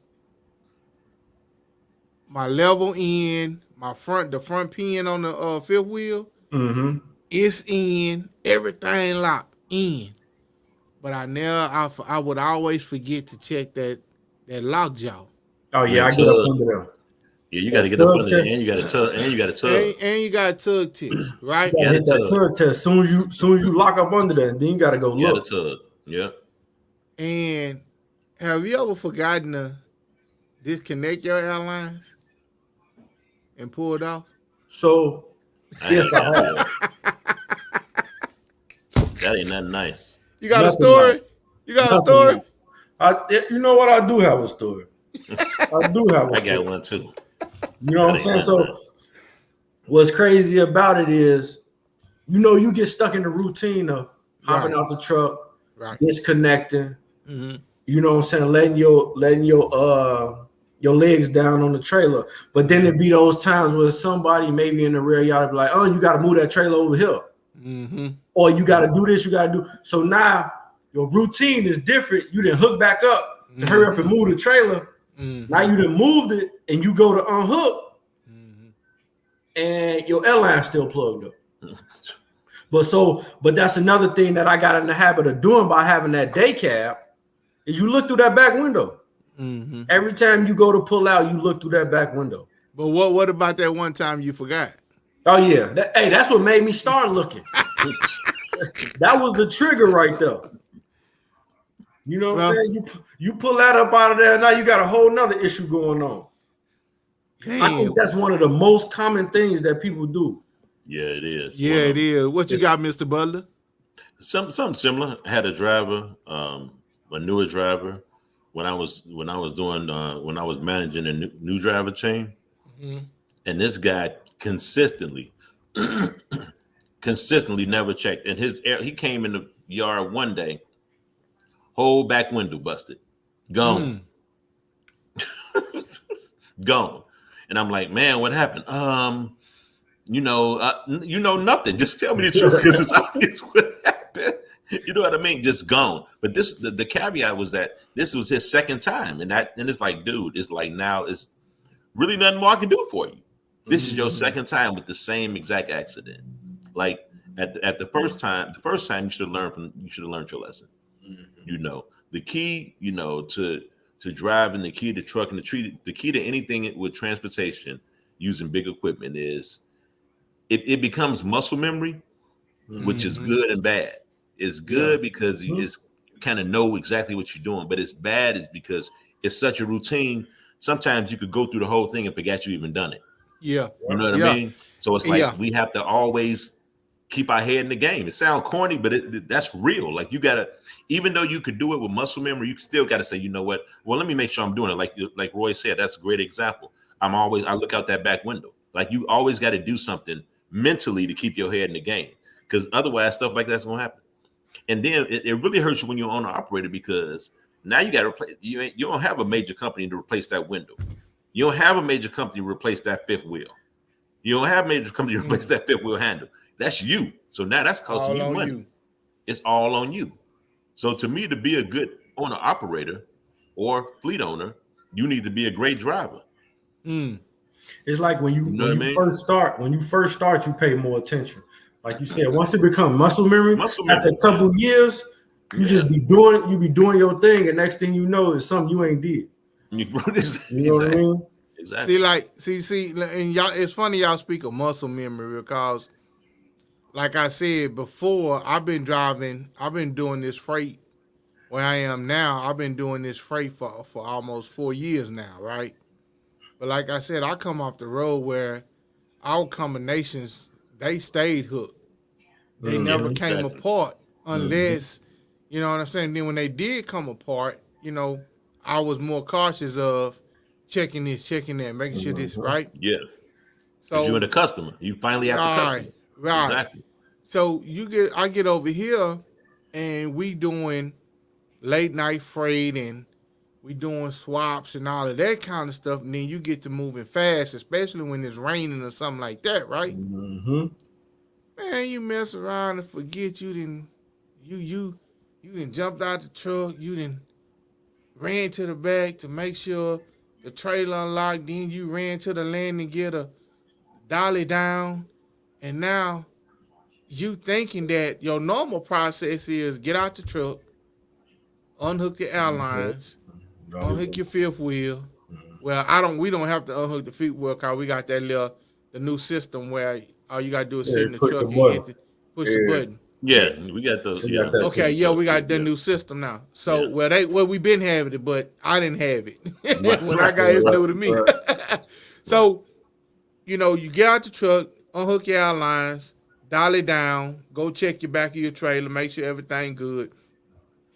Speaker 1: my level in the front pin on the fifth wheel,
Speaker 2: Mm-hmm.
Speaker 1: it's in, everything locked in. But I would always forget to check that lockjaw.
Speaker 2: Oh yeah,
Speaker 3: Man,
Speaker 2: I get up
Speaker 3: tug.
Speaker 2: under them.
Speaker 3: Yeah, you got to
Speaker 2: That
Speaker 3: get up
Speaker 2: tug
Speaker 3: under there,
Speaker 2: test.
Speaker 3: and you got to tug, and you got to tug.
Speaker 1: And you got tug test, right?
Speaker 2: You
Speaker 3: You
Speaker 2: gotta
Speaker 3: got
Speaker 2: hit
Speaker 3: to
Speaker 2: that
Speaker 3: tug.
Speaker 2: tug test. Soon as you lock up under that, then you gotta go
Speaker 3: You got
Speaker 2: look.
Speaker 3: to tug. Yeah.
Speaker 1: And have you ever forgotten to disconnect your airlines and pull it off?
Speaker 2: So
Speaker 3: I
Speaker 2: yes,
Speaker 3: ain't
Speaker 2: I
Speaker 3: got to do
Speaker 2: have.
Speaker 3: that. That ain't nothing nice.
Speaker 1: You got a
Speaker 2: Nothing like.
Speaker 1: story? You got a
Speaker 2: Nothing
Speaker 1: story?
Speaker 2: like. You know what? I do have a story. I do have a
Speaker 3: I
Speaker 2: story.
Speaker 3: got one too.
Speaker 2: You know what I'm
Speaker 3: That
Speaker 2: saying?
Speaker 3: ain't
Speaker 2: So
Speaker 3: nothing nice.
Speaker 2: what's crazy about it is, you get stuck in the routine of hopping
Speaker 1: Right.
Speaker 2: out the truck,
Speaker 1: Right.
Speaker 2: disconnecting.
Speaker 1: Mm-hmm.
Speaker 2: You know what I'm saying? Letting your legs down on the trailer. But then it be those times where somebody maybe in the rear yard be like, oh, you got to move that trailer over here.
Speaker 1: Mm-hmm.
Speaker 2: Or you got to do this, you got to do. So now your routine is different. You didn't hook back up to hurry up and move the trailer.
Speaker 1: Mm-hmm.
Speaker 2: Now you done moved it and you go to unhook and your airline's still plugged up. But that's another thing that I got in the habit of doing by having that day cab is you look through that back window.
Speaker 1: Mm-hmm.
Speaker 2: Every time you go to pull out, you look through that back window.
Speaker 1: But what about that one time you forgot?
Speaker 2: Oh yeah, that's what made me start looking. That was the trigger right there. You know what I'm saying? You pull that up out of there, now you got a whole nother issue going on.
Speaker 1: Damn.
Speaker 2: I think that's one of the most common things that people do.
Speaker 3: Yeah, it is.
Speaker 1: Yeah, it is. What you got, Mr. Butler?
Speaker 3: Something similar. I had a driver, a newer driver, when I was managing a new driver chain, and this guy consistently never checked. And he came in the yard one day, whole back window busted, gone, gone. And I'm like, man, what happened? Nothing. Just tell me the truth because it's obvious what happened. You know what I mean? Just gone. But the caveat was that this was his second time, and it's like, dude, it's like now it's really nothing more I can do for you. This is your second time with the same exact accident. Like at the first time you should have learned your lesson. You know, the key, to driving, the key to trucking, the key to anything with transportation using big equipment is it becomes muscle memory, which is good and bad. It's good because you just kind of know exactly what you're doing, but it's bad is because it's such a routine. Sometimes you could go through the whole thing and forget you even done it.
Speaker 1: Yeah.
Speaker 3: You know what I mean? So it's like we have to always keep our head in the game. It sounds corny, but that's real. Like you gotta, even though you could do it with muscle memory, you still gotta say, you know what? Well, let me make sure I'm doing it. Like Roy said, that's a great example. I look out that back window. Like you always got to do something mentally to keep your head in the game, because otherwise stuff like that's gonna happen. And then it really hurts you when you're owner operator, because now you got to replace. You don't have a major company to replace that window. You don't have a major company to replace that fifth wheel. You don't have a major company to replace that fifth wheel handle. That's you. So now that's costing you money. It's all on you. So to me, to be a good owner operator or fleet owner, you need to be a great driver.
Speaker 2: It's like when you first start, you pay more attention. Like you said, once it becomes muscle memory, after a couple of years, you just be doing your thing, and next thing you know is something you ain't did. You know what I mean?
Speaker 3: Exactly.
Speaker 1: See, and y'all, it's funny y'all speak of muscle memory, because like I said before, I've been doing this freight where I am now. I've been doing this freight for almost 4 years now, right? But like I said, I come off the road where our combinations, they stayed hooked. They never came apart unless, you know what I'm saying? Then when they did come apart, I was more cautious of checking this, checking that, making sure this right.
Speaker 3: Yeah. So you're the customer. You finally have the customer.
Speaker 1: Right.
Speaker 3: Exactly.
Speaker 1: So I get over here and we doing late night freight and we doing swaps and all of that kind of stuff. And then you get to moving fast, especially when it's raining or something like that, right? Man, Man, you mess around and forget you didn't jumped out the truck, you didn't ran to the back to make sure the trailer unlocked, then you ran to the landing gear to dolly down, and now you thinking that your normal process is get out the truck, unhook the airlines, unhook your fifth wheel. Well, we don't have to unhook the fifth wheel because we got the new system where all you gotta do is sit in the truck and push the button.
Speaker 3: Yeah, we got those. Yeah.
Speaker 1: Okay, we got the new system now. So we been having it, but I didn't have it when I got it's new to me. So, you get out the truck, unhook your airlines, dolly down, go check your back of your trailer, make sure everything good.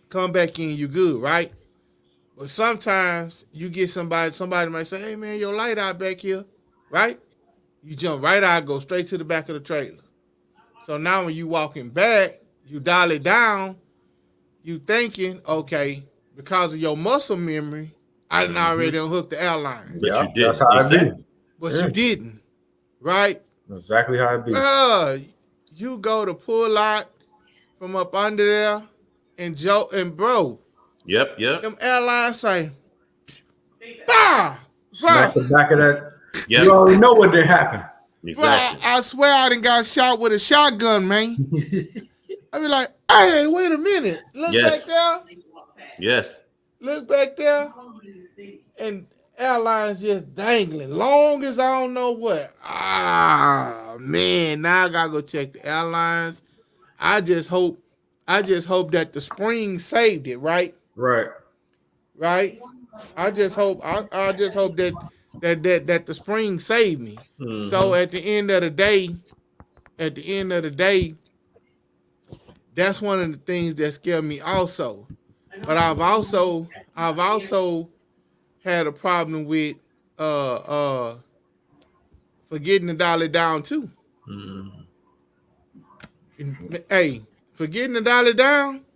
Speaker 1: Come back in, you good, right? But sometimes you get somebody might say, hey man, your light out back here, right? You jump right out, go straight to the back of the trailer. So now when you walking back, you dial it down, you thinking, okay, because of your muscle memory, I done already unhooked the airline.
Speaker 3: But you did.
Speaker 2: That's how I be.
Speaker 1: But you didn't, right?
Speaker 2: That's exactly how it be.
Speaker 1: You go to pull out from up under there, and bro.
Speaker 3: Yep.
Speaker 1: Them airlines say, bah!
Speaker 2: Smack the back of that.
Speaker 3: Yep.
Speaker 2: You already know what did happen.
Speaker 3: Exactly.
Speaker 1: Bro, I swear I done got shot with a shotgun, man. I be like, hey, wait a minute. Look back there.
Speaker 3: Yes.
Speaker 1: Look back there. And airlines just dangling. Long as I don't know what. Man, now I gotta go check the airlines. I just hope that the spring saved it, right?
Speaker 2: Right.
Speaker 1: I just hope that the spring saved me. Mm-hmm. So at the end of the day, that's one of the things that scared me also. But I've also had a problem with forgetting to dial it down too. Mm-hmm. Hey, forgetting to dial it down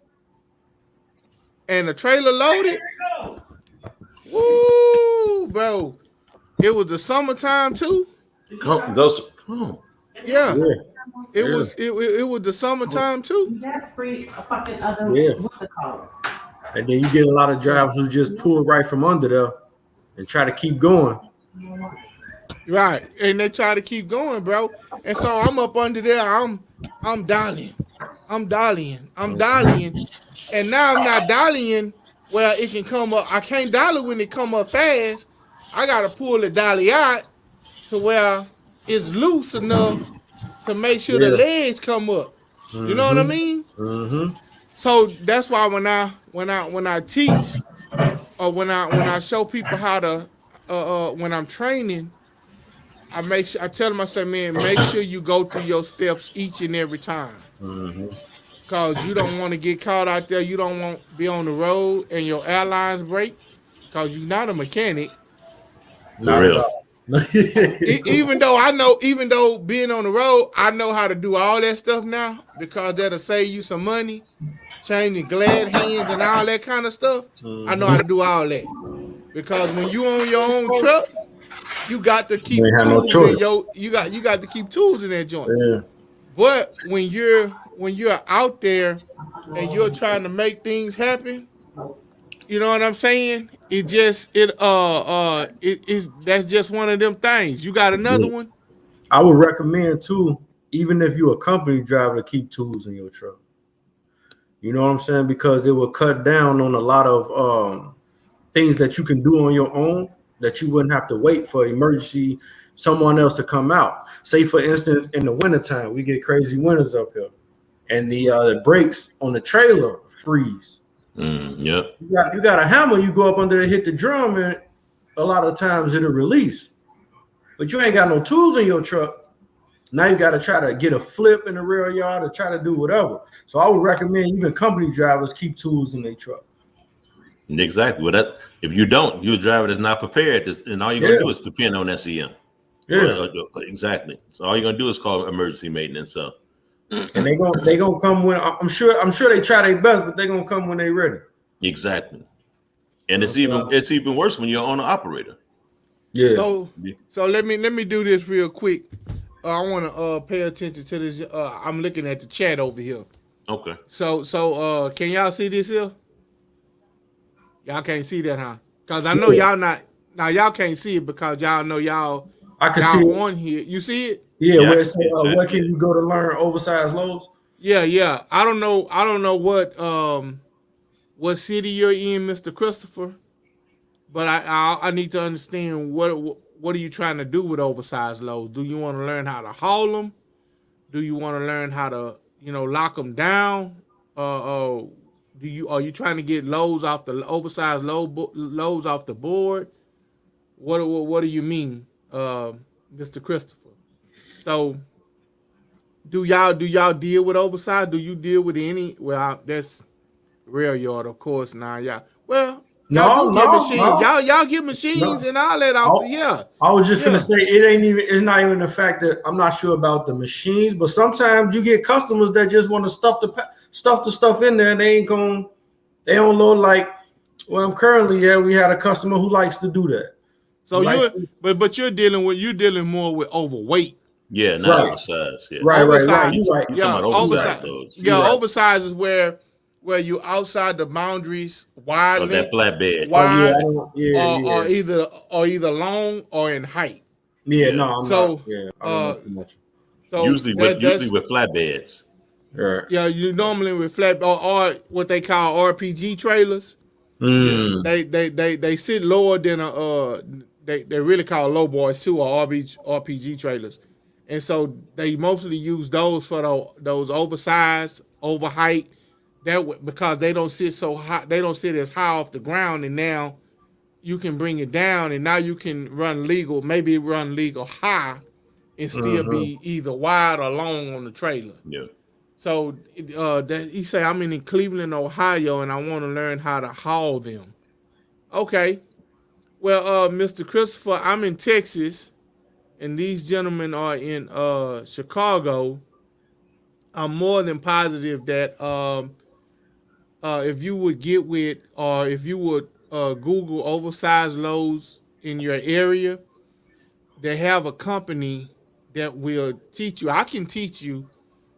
Speaker 1: and the trailer loaded. Woo, bro. It was the summertime too.
Speaker 3: Come on.
Speaker 1: Yeah. It was the summertime too.
Speaker 2: And then you get a lot of drivers who just pull right from under there and try to keep going.
Speaker 1: Right. And they try to keep going, bro. And so I'm up under there. I'm dollying. And now I'm not dollying where it can come up. I can't dolly when it come up fast. I gotta pull the dolly out to where it's loose enough to make sure the legs come up. Mm-hmm. You know what I mean? Mm-hmm. So that's why when I teach or when I show people how to when I'm training, I tell them, I say, man, make sure you go through your steps each and every time. Mm-hmm. Cause you don't want to get caught out there. You don't want to be on the road and your airlines break. Cause you're not a mechanic.
Speaker 3: For real.
Speaker 1: even though being on the road, I know how to do all that stuff now because that'll save you some money, changing glad hands and all that kind of stuff. Mm-hmm. I know how to do all that because when you on your own truck, you got to keep tools in you got to keep tools in that joint. Yeah. But when you're out there and you're trying to make things happen, you know what I'm saying? That's just one of them things. You got another one?
Speaker 2: I would recommend too, even if you're a company driver, to keep tools in your truck. You know what I'm saying? Because it will cut down on a lot of things that you can do on your own that you wouldn't have to wait for emergency someone else to come out. Say for instance, in the wintertime, we get crazy winters up here, and the brakes on the trailer freeze.
Speaker 3: Yep.
Speaker 2: You got a hammer, you go up under there, hit the drum, and a lot of times it'll release. But you ain't got no tools in your truck. Now you got to try to get a flip in the rear yard or try to do whatever. So I would recommend even company drivers keep tools in their truck.
Speaker 3: Exactly. Well, if you don't, you're a driver that's not prepared, and all you're going to do is depend on SEM.
Speaker 2: Yeah,
Speaker 3: exactly. So all you're going to do is call emergency maintenance. So.
Speaker 2: And they gonna come when I'm sure they try their best, but they're gonna come when they're ready.
Speaker 3: Exactly. And it's even worse when you're on an operator.
Speaker 2: Yeah.
Speaker 1: So let me do this real quick. I want to pay attention to this. I'm looking at the chat over here.
Speaker 3: Okay.
Speaker 1: So can y'all see this here? Y'all can't see that, huh? Cause I know
Speaker 2: Yeah,
Speaker 1: y'all not. Now y'all can't see it because y'all know
Speaker 2: I can see
Speaker 1: y'all
Speaker 2: it.
Speaker 1: on here. You see it?
Speaker 2: Yeah,
Speaker 3: Yeah, I
Speaker 2: where it
Speaker 3: can
Speaker 2: says,
Speaker 3: see it, Jack.
Speaker 2: where
Speaker 3: Yeah.
Speaker 2: can you go to learn oversized lows?
Speaker 1: Yeah, yeah. I don't know. I don't know what city you're in, Mr. Christopher. But I need to understand what are you trying to do with oversized loads? Do you want to learn how to haul them? Do you want to learn how to lock them down? Are you trying to get loads off the oversized loads off the board? What do you mean, Mr. Christopher? So do y'all deal with oversized? Do you deal with any? Well, that's rail yard, of course. Now, y'all. Well, y'all
Speaker 2: No,
Speaker 1: do get
Speaker 2: no,
Speaker 1: machines.
Speaker 2: no,
Speaker 1: Y'all get machines
Speaker 2: no.
Speaker 1: and all that
Speaker 2: I,
Speaker 1: off the yeah,
Speaker 2: I was just gonna
Speaker 1: yeah.
Speaker 2: say it ain't even. It's not even the fact that I'm not sure about the machines, but sometimes you get customers that just want to stuff the stuff in there. They ain't going. They don't load like. Well, I'm currently we had a customer who likes to do that. He
Speaker 1: So
Speaker 2: likes
Speaker 1: you're
Speaker 2: to,
Speaker 1: but you're dealing more with overweight.
Speaker 3: Yeah, not
Speaker 2: right,
Speaker 3: oversized. Yeah.
Speaker 2: right.
Speaker 1: Oversized,
Speaker 2: You right.
Speaker 3: You talking
Speaker 1: yeah,
Speaker 3: about
Speaker 2: You
Speaker 3: oversized
Speaker 2: right.
Speaker 1: oversized.
Speaker 3: loads.
Speaker 2: You
Speaker 1: Yeah,
Speaker 2: right.
Speaker 1: oversized is where you outside the boundaries, wide
Speaker 3: Or that
Speaker 1: length,
Speaker 3: flatbed.
Speaker 2: Oh yeah, I
Speaker 1: wide,
Speaker 2: don't. Yeah,
Speaker 1: or
Speaker 2: yeah,
Speaker 1: either long or in height.
Speaker 2: yeah.
Speaker 3: Yeah.
Speaker 2: No, I'm not.
Speaker 1: So
Speaker 2: Yeah, I don't know
Speaker 1: uh
Speaker 2: too much.
Speaker 1: so
Speaker 3: Usually
Speaker 1: that's
Speaker 3: with flatbeds.
Speaker 2: Right.
Speaker 1: yeah, you normally reflect or what they call RPG trailers.
Speaker 3: Yeah.
Speaker 2: Mm.
Speaker 1: They sit lower than a they really call low boys too, or RPG trailers, and so they mostly use those for those oversized, over height. Because they don't sit so high, they don't sit as high off the ground, and now you can bring it down, and now you can maybe run legal high, and still
Speaker 2: Mm-hmm.
Speaker 1: be either wide or long on the trailer.
Speaker 3: Yeah.
Speaker 1: So he said, I'm in Cleveland, Ohio, and I want to learn how to haul them. Okay. Well, Mr. Christopher, I'm in Texas, and these gentlemen are in Chicago. I'm more than positive that if you would get with, or if you would Google oversized loads in your area, they have a company that will teach you. I can teach you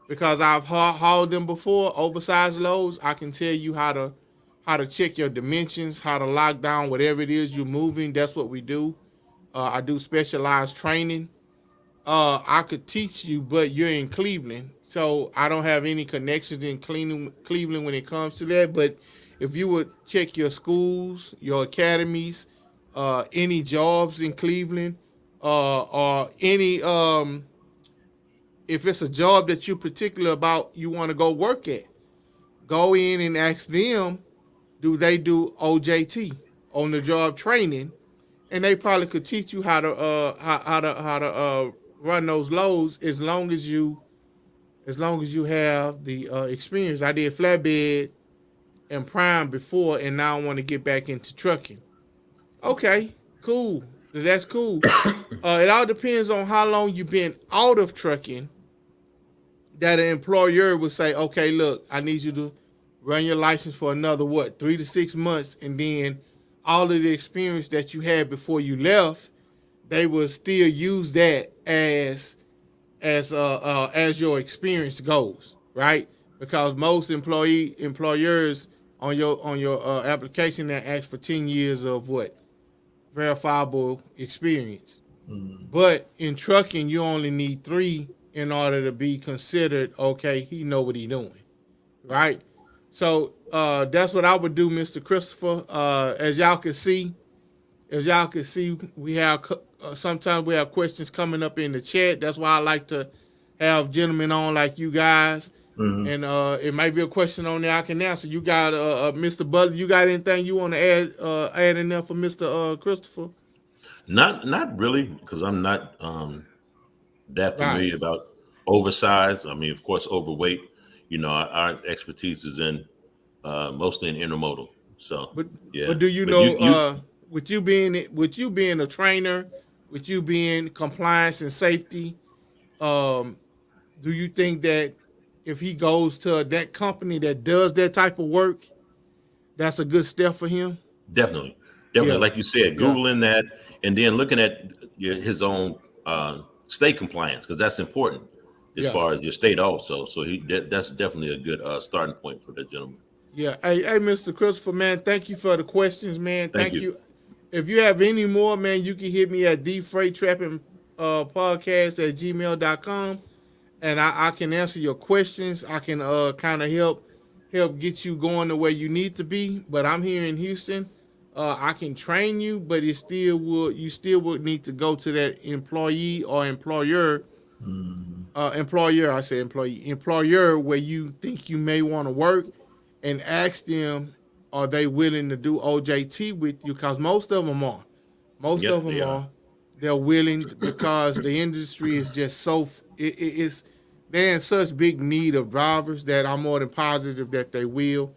Speaker 1: because I've hauled them before, oversized loads. I can tell you how to check your dimensions, how to lock down whatever it is you're moving. That's what we do. I do specialized training. I could teach you, but you're in Cleveland, so I don't have any connections in Cleveland when it comes to that. But if you would check your schools, your academies, any jobs in Cleveland, or any if it's a job that you're particular about, you want to go work at, go in and ask them, do they do OJT, on the job training, and they probably could teach you how to run those loads as long as you have the experience. I did flatbed and prime before, and now I want to get back into trucking. Okay, cool. That's cool. It all depends on how long you've been out of trucking. That an employer would say, okay, look, I need you to run your license for another 3 to 6 months, and then all of the experience that you had before you left, they will still use that as your experience goes, right? Because most employers on your application that ask for 10 years of verifiable experience.
Speaker 2: Mm.
Speaker 1: But in trucking, you only need 3 in order to be considered okay. He know what he doing, right? So that's what I would do, Mr. Christopher. As y'all can see, we have sometimes we have questions coming up in the chat. That's why I like to have gentlemen on like you guys,
Speaker 2: Mm-hmm.
Speaker 1: and it might be a question on there I can answer. You got Mr. Butler. You got anything you want to add in there for Mr. Christopher?
Speaker 3: Not really, because I'm not that
Speaker 1: Right.
Speaker 3: familiar about oversized. I mean, of course, overweight. Our expertise is in mostly in intermodal. So
Speaker 1: But
Speaker 3: yeah,
Speaker 1: but do you
Speaker 3: but you
Speaker 1: know
Speaker 3: you
Speaker 1: with you being a trainer, with you being compliance and safety, um, do you think that if he goes to that company that does that type of work, that's a good step for him?
Speaker 3: definitely
Speaker 1: Yeah,
Speaker 3: like you said,
Speaker 1: yeah,
Speaker 3: googling that and then looking at his own state compliance, because that's important as
Speaker 1: Yeah.
Speaker 3: far as your state also. So that's definitely a good starting point for that gentleman.
Speaker 1: Yeah. Hey, Mr. Christopher, man, thank you for the questions, man.
Speaker 3: Thank
Speaker 1: Thank
Speaker 3: you.
Speaker 1: you. If you have any more, man, you can hit me at dfreighttrapping podcast @gmail.com, and I can answer your questions. I can kind of help get you going the way you need to be. But I'm here in Houston. I can train you, but you still would need to go to that employee or employer employer, I say employer, where you think you may want to work, and ask them, are they willing to do OJT with you? Because most of them are. Most of
Speaker 3: Yep,
Speaker 1: them
Speaker 3: they are.
Speaker 1: are. They're willing because the industry is just it's they're in such big need of drivers that I'm more than positive that they will.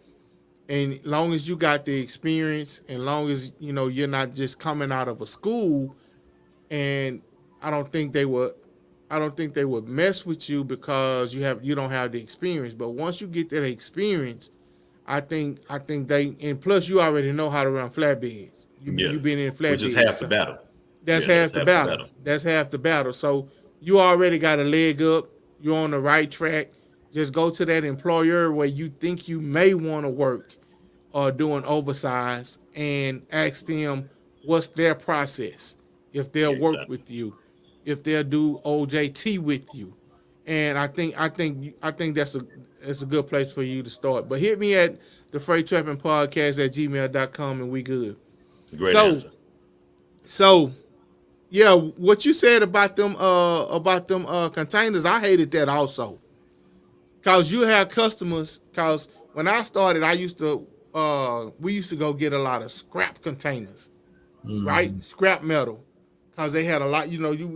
Speaker 1: And long as you got the experience, and long as you're not just coming out of a school, and I don't think they would I don't think they would mess with you because you don't have the experience. But once you get that experience, I think they, and plus you already know how to run flatbeds.
Speaker 3: Yeah,
Speaker 1: You've been in
Speaker 3: which is
Speaker 1: flatbeds.
Speaker 3: half the
Speaker 1: So
Speaker 3: battle.
Speaker 1: that's
Speaker 3: Yeah, that's
Speaker 1: half the
Speaker 3: half the
Speaker 1: battle.
Speaker 3: battle.
Speaker 1: That's half the battle. So you already got a leg up. You're on the right track. Just go to that employer where you think you may want to work or doing oversized, and ask them what's their process. If they'll
Speaker 3: Yeah,
Speaker 1: work
Speaker 3: exactly.
Speaker 1: with you, if they'll do OJT with you. And I think that's a good place for you to start. But hit me at the Freight Trapping Podcast @gmail.com, and we good.
Speaker 3: Great
Speaker 1: So
Speaker 3: answer.
Speaker 1: so yeah, what you said about them containers, I hated that also. Cause you have customers. Cause when I started, we used to go get a lot of scrap containers, right?
Speaker 2: Mm-hmm.
Speaker 1: Scrap metal. Cause they had a lot,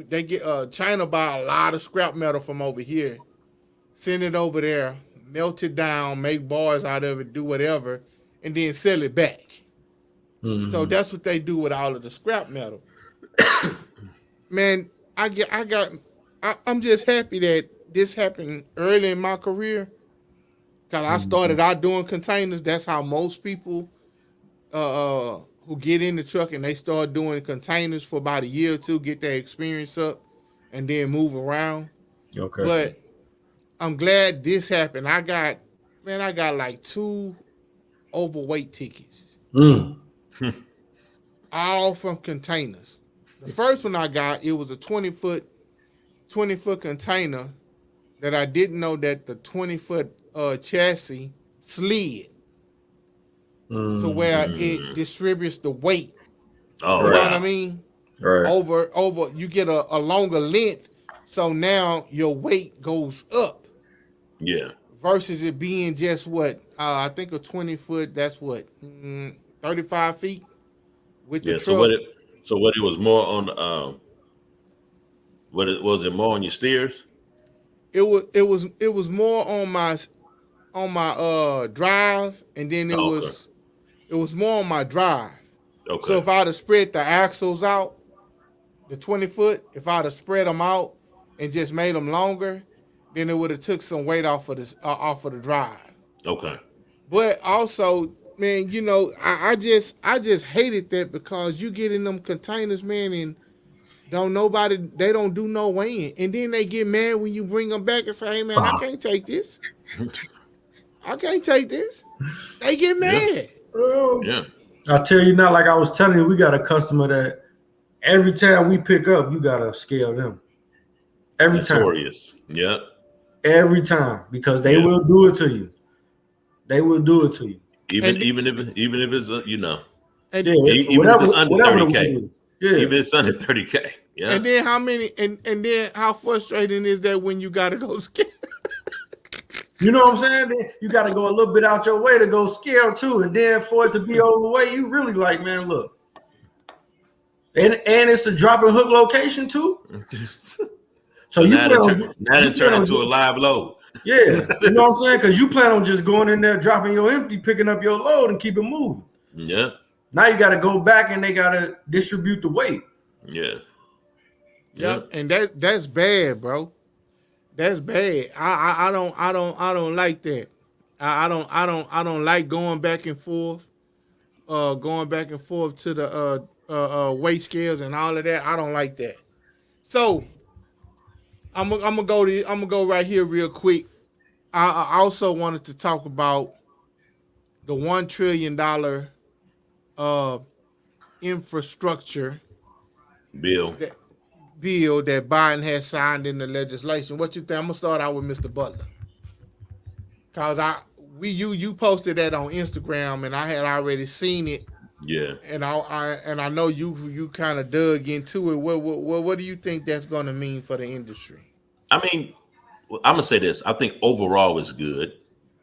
Speaker 1: they get China buy a lot of scrap metal from over here, send it over there, melt it down, make bars out of it, do whatever, and then sell it back. So
Speaker 2: Mm-hmm.
Speaker 1: that's what they do with all of the scrap metal. Man, I'm just happy that this happened early in my career. Cause I
Speaker 2: Mm-hmm.
Speaker 1: started out doing containers. That's how most people who get in the truck and they start doing containers for about a year or two, get their experience up, and then move around.
Speaker 2: Okay.
Speaker 1: But I'm glad this happened. I got like two overweight tickets,
Speaker 2: Mm.
Speaker 1: all from containers. The first one I got, it was a 20-foot container that I didn't know that the 20-foot chassis slid to
Speaker 2: Mm.
Speaker 1: where it
Speaker 3: Mm.
Speaker 1: distributes the weight.
Speaker 3: Oh
Speaker 1: You know
Speaker 2: Right.
Speaker 1: what I
Speaker 3: wow.
Speaker 1: mean?
Speaker 2: Right.
Speaker 1: Over you get a longer length, so now your weight goes up
Speaker 3: Yeah.
Speaker 1: versus it being just what I think a 20-foot. That's what 35 feet with the
Speaker 3: Yeah.
Speaker 1: truck.
Speaker 3: So what it was more on what it was it more on your steers?
Speaker 1: It was more on my drive, and then it
Speaker 3: Oh, okay.
Speaker 1: was it was more on my drive. So
Speaker 3: Okay.
Speaker 1: if I'd have spread the axles out, the 20-foot, if I'd have spread them out and just made them longer, then it would have took some weight off of the drive.
Speaker 3: Okay.
Speaker 1: But also, man, I just hated that because you get in them containers, man, and they don't do no weighing, and then they get mad when you bring them back and say, "Hey, man, I
Speaker 2: Ah.
Speaker 1: can't take this. I can't take this." They get
Speaker 3: Yeah.
Speaker 1: mad.
Speaker 2: Oh.
Speaker 3: Yeah.
Speaker 2: I tell you now, like I was telling you, we got a customer that every time we pick up, you gotta scale them. Every time.
Speaker 3: Notorious. Yep.
Speaker 2: Every time. Because they
Speaker 3: Yeah.
Speaker 2: will do it to you. They will do it to you.
Speaker 1: And
Speaker 3: Even if it's
Speaker 1: and
Speaker 2: Yeah,
Speaker 3: even if it's under
Speaker 2: whatever the
Speaker 3: 30K.
Speaker 2: weight is. Yeah.
Speaker 3: Even if it's under 30K. Yeah.
Speaker 1: and then how many and then how frustrating is that when you gotta go scale?
Speaker 2: You know what I'm saying? Then you got to go a little bit out your way to go scale too, and then for it to be overweight, you really like, man, look, and it's a drop and hook location too.
Speaker 3: So
Speaker 2: So you plan on
Speaker 3: now
Speaker 2: you
Speaker 3: it turned
Speaker 2: plan on
Speaker 3: into a live load.
Speaker 2: yeah, you know what I'm saying? Because you plan on just going in there, dropping your empty, picking up your load, and keep it moving.
Speaker 3: Yeah.
Speaker 2: Now you got to go back and they got to distribute the weight.
Speaker 3: Yeah. Yeah.
Speaker 1: Yep, and that's bad, bro. That's bad. I don't like that. I don't like going back and forth to the weight scales and all of that. I don't like that. So I'm gonna go right here real quick. I also wanted to talk about the $1 trillion uh infrastructure
Speaker 3: Bill.
Speaker 1: that bill that Biden has signed in the legislation. What you think? I'm gonna start out with Mr. Butler, cause you posted that on Instagram and I had already seen it,
Speaker 3: Yeah.
Speaker 1: and I know you kind of dug into it. What do you think that's gonna mean for the industry?
Speaker 3: I mean, I'm gonna say this. I think overall it's good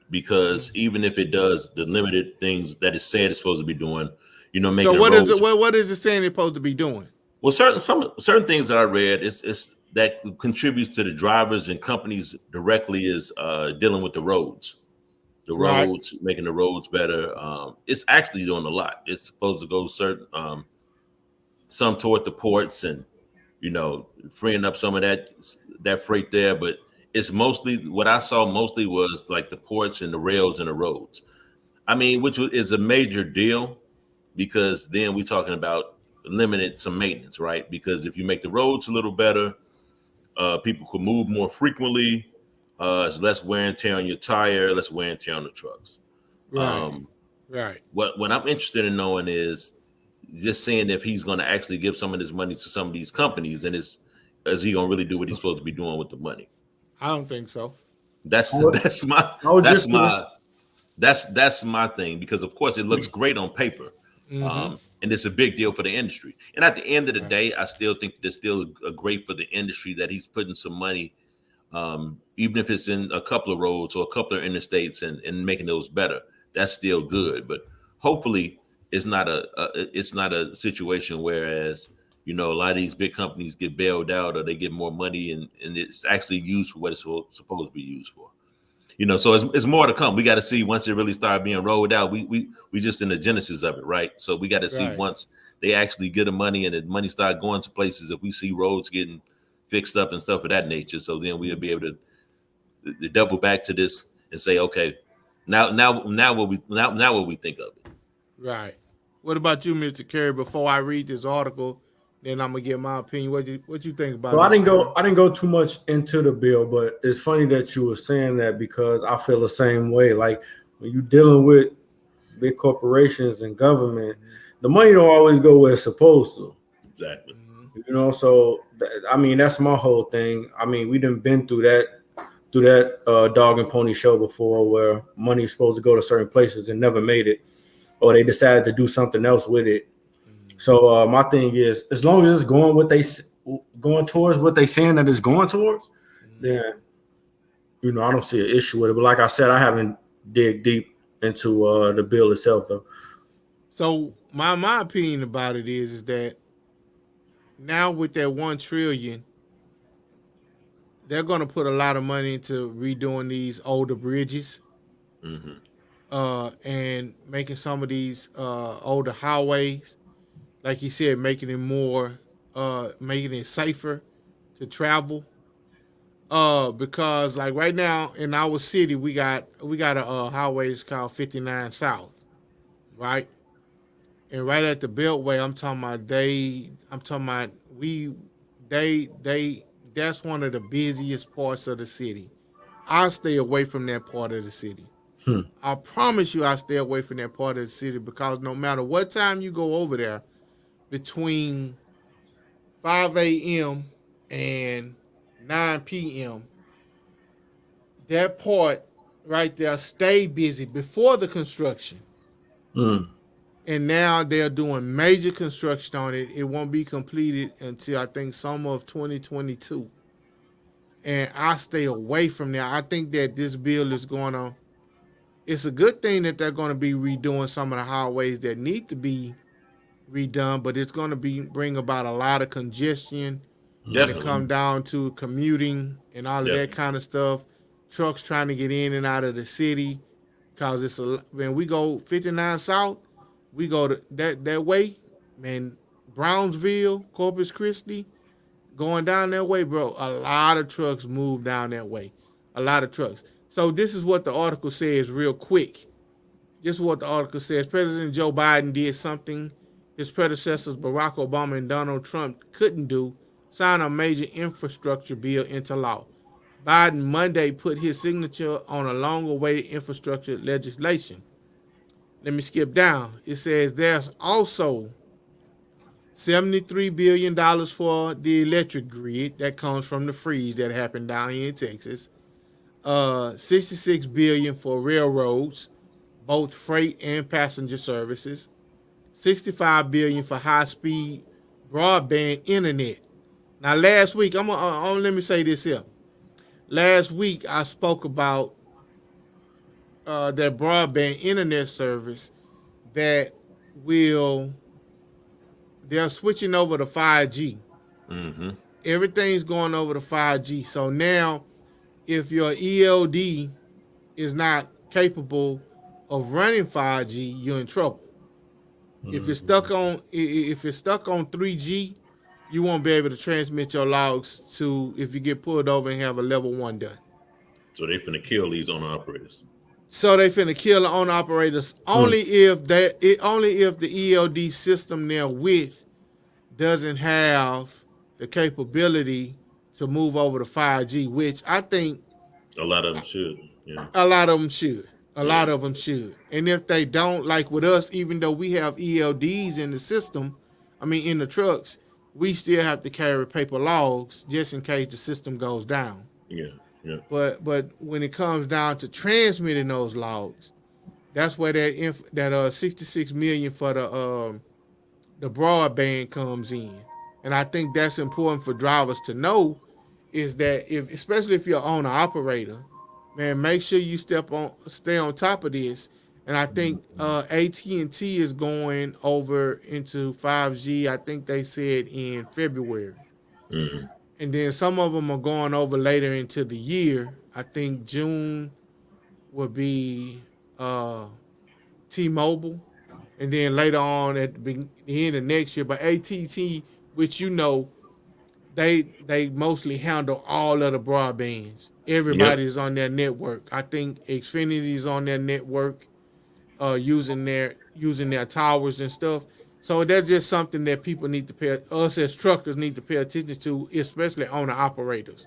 Speaker 3: because even if it does the limited things that it said it's supposed to be doing,
Speaker 1: So
Speaker 3: making the
Speaker 1: what is it?
Speaker 3: roads.
Speaker 1: What is it saying it's supposed to be doing?
Speaker 3: Well, certain things that I read is that contributes to the drivers and companies directly is dealing with the
Speaker 1: Right,
Speaker 3: roads, making the roads better. It's actually doing a lot. It's supposed to go certain some toward the ports and freeing up some of that freight there. But it's mostly what I saw mostly was like the ports and the rails and the roads. I mean, is a major deal because then we're talking about limited some maintenance, right? Because if you make the roads a little better, people could move more frequently. It's less wear and tear on your tire, less wear and tear on the trucks.
Speaker 1: right,
Speaker 3: Um,
Speaker 1: right,
Speaker 3: what I'm interested in knowing is just seeing if he's going to actually give some of this money to some of these companies, and is he going to really do what he's supposed to be doing with the money?
Speaker 1: I don't think so.
Speaker 3: That's
Speaker 2: I was,
Speaker 3: that's my
Speaker 2: I was
Speaker 3: that's
Speaker 2: just gonna,
Speaker 3: my that's my thing because of course it looks great on paper,
Speaker 1: Mm-hmm.
Speaker 3: and it's a big deal for the industry. And at the end of the
Speaker 1: Right,
Speaker 3: day, I still think that it's still a great for the industry that he's putting some money, even if it's in a couple of roads or a couple of interstates and making those better. That's still good, but hopefully it's not a situation whereas a lot of these big companies get bailed out or they get more money and it's actually used for what it's supposed to be used for. So it's more to come. We got to see once it really start being rolled out. We just in the genesis of it, right? So we got to see
Speaker 1: right.
Speaker 3: once they actually get the money and the money start going to places. If we see roads getting fixed up and stuff of that nature, so then we'll be able to double back to this and say, okay, now what we think of it.
Speaker 1: Right. What about you, Mr. Kerry? Before I read this article, then I'm gonna get my opinion. What you think about
Speaker 2: so
Speaker 1: it,
Speaker 2: I
Speaker 1: Mr.
Speaker 2: didn't
Speaker 1: Kerry?
Speaker 2: go I didn't go too much into the bill, but it's funny that you were saying that because I feel the same way. Like when you're dealing with big corporations and government, the money don't always go where it's supposed to.
Speaker 3: Exactly.
Speaker 1: Mm-hmm.
Speaker 2: So I mean that's my whole thing. I mean we done been through that dog and pony show before where money is supposed to go to certain places and never made it, or they decided to do something else with it. So my thing is, as long as it's going towards what they saying that it's going towards,
Speaker 1: Mm-hmm.
Speaker 2: then I don't see an issue with it. But like I said, I haven't dig deep into the bill itself though.
Speaker 1: So my opinion about it is that now with that 1 trillion, they're gonna put a lot of money into redoing these older bridges,
Speaker 3: Hmm.
Speaker 1: and making some of these older highways, like you said, making it safer to travel. Because like right now in our city, we got a highway that's called 59 South, right? And right at the Beltway, I'm talking about they that's one of the busiest parts of the city. I stay away from that part of the city.
Speaker 2: Hmm.
Speaker 1: I promise you, I stay away from that part of the city because no matter what time you go over there, between 5 a.m. and 9 p.m., that part right there stay busy before the construction.
Speaker 2: Mm.
Speaker 1: And now they're doing major construction on it. It won't be completed until I think summer of 2022. And I stay away from there. I think that this bill is going to, it's a good thing that they're going to be redoing some of the highways that need to be redone, but it's going to be bring about a lot of congestion when it
Speaker 3: Definitely.
Speaker 1: come down to commuting and all of that
Speaker 3: Definitely.
Speaker 1: kind of stuff. Trucks trying to get in and out of the city, cause when we go 59 South, we go to that way, man. Brownsville, Corpus Christi, going down that way, bro. A lot of trucks move down that way. A lot of trucks. So this is what the article says, real quick. This is what the article says. President Joe Biden did something his predecessors Barack Obama and Donald Trump couldn't do, sign a major infrastructure bill into law. Biden Monday put his signature on a long-awaited infrastructure legislation. Let me skip down. It says there's also $73 billion for the electric grid that comes from the freeze that happened down here in Texas. 66 billion for railroads, both freight and passenger services. 65 billion for high-speed broadband internet. Now, last week, let me say this here. Last week, I spoke about that broadband internet service that will they're switching over to 5G.
Speaker 3: Mm-hmm.
Speaker 1: Everything's going over to 5G. So now, if your ELD is not capable of running 5G, you're in trouble. If it's stuck on 3G, you won't be able to transmit your logs to if you get pulled over and have a level 1 done.
Speaker 3: So they finna kill these owner operators.
Speaker 1: So they finna kill the owner operators only if the ELD system they're with doesn't have the capability to move over to 5G, which I think
Speaker 3: A lot of them should. Yeah.
Speaker 1: a lot of them should. A
Speaker 3: Yeah.
Speaker 1: lot of them should. And if they don't, like with us, even though we have ELDs in the system, in the trucks, we still have to carry paper logs just in case the system goes down.
Speaker 3: Yeah. Yeah.
Speaker 1: But when it comes down to transmitting those logs, that's where that 66 million for the broadband comes in. And I think that's important for drivers to know is that especially if you're an owner operator, man, make sure you stay on top of this. And I think AT&T is going over into 5G. I think they said in February.
Speaker 3: Mm-hmm.
Speaker 1: And then some of them are going over later into the year. I think June will be T-Mobile, and then later on at the end of next year. But AT&T, which they mostly handle all of the broadbands. Everybody
Speaker 3: Yep.
Speaker 1: is on their network. I think Xfinity is on their network, using their towers and stuff. So that's just something that people need to us as truckers need to pay attention to, especially owner operators.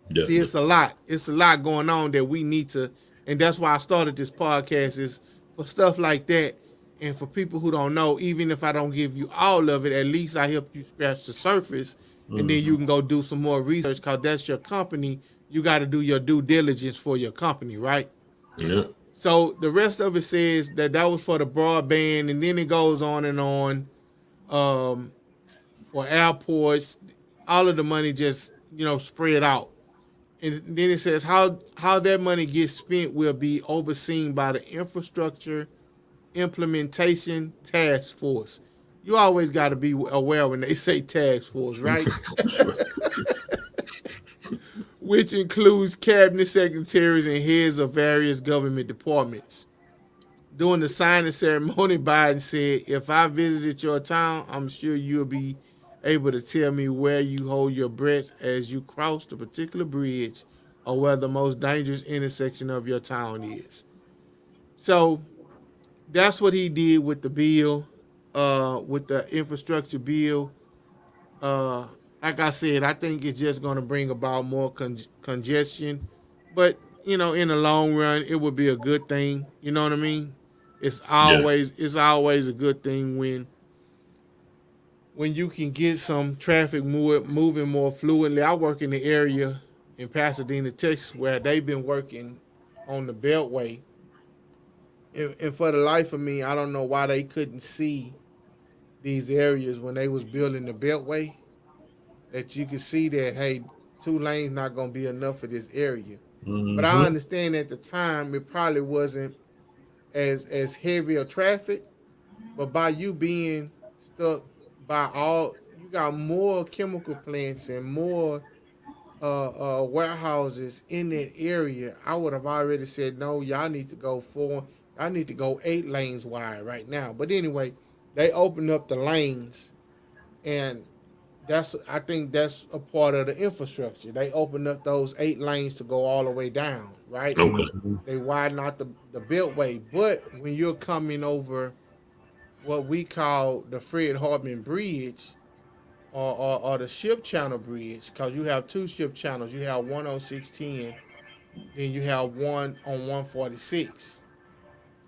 Speaker 1: See,
Speaker 3: Definitely.
Speaker 1: it's a lot. It's a lot going on that we need to, and that's why I started this podcast is for stuff like that, and for people who don't know. Even if I don't give you all of it, at least I help you scratch the surface, and then you
Speaker 3: Mm-hmm.
Speaker 1: can go do some more research because that's your company. You got to do your due diligence for your company, right?
Speaker 3: Yeah.
Speaker 1: So the rest of it says that was for the broadband, and then it goes on and on um, for airports. All of the money just spread out. And then it says how that money gets spent will be overseen by the Infrastructure Implementation Task Force. You always got to be aware when they say task force, right? Which includes cabinet secretaries and heads of various government departments. During the signing ceremony, Biden said, "If I visited your town, I'm sure you'll be able to tell me where you hold your breath as you cross the particular bridge or where the most dangerous intersection of your town is." So that's what he did with the bill, with the infrastructure bill. Uh, like I said, I think it's just going to bring about more congestion, but in the long run, it would be a good thing. You know what I mean?
Speaker 3: Yeah.
Speaker 1: It's always a good thing when you can get some traffic moving more fluently. I work in the area in Pasadena, Texas, where they've been working on the Beltway, and for the life of me, I don't know why they couldn't see these areas when they was building the Beltway. That you could see that, hey, 2 lanes not gonna be enough for this area. But I
Speaker 2: Mm-hmm.
Speaker 1: understand at the time it probably wasn't as heavy a traffic, but by you being stuck by all, you got more chemical plants and more warehouses in that area. I would have already said no. Y'all need to go 4. I need to go 8 lanes wide right now. But anyway, they opened up the lanes, and I think that's a part of the infrastructure. They opened up those 8 lanes to go all the way down, right?
Speaker 3: Okay.
Speaker 2: Mm-hmm.
Speaker 1: They widen out the beltway. But when you're coming over what we call the Fred Hartman Bridge, or the ship channel bridge, because you have two ship channels. You have one on 610, then you have one on 146.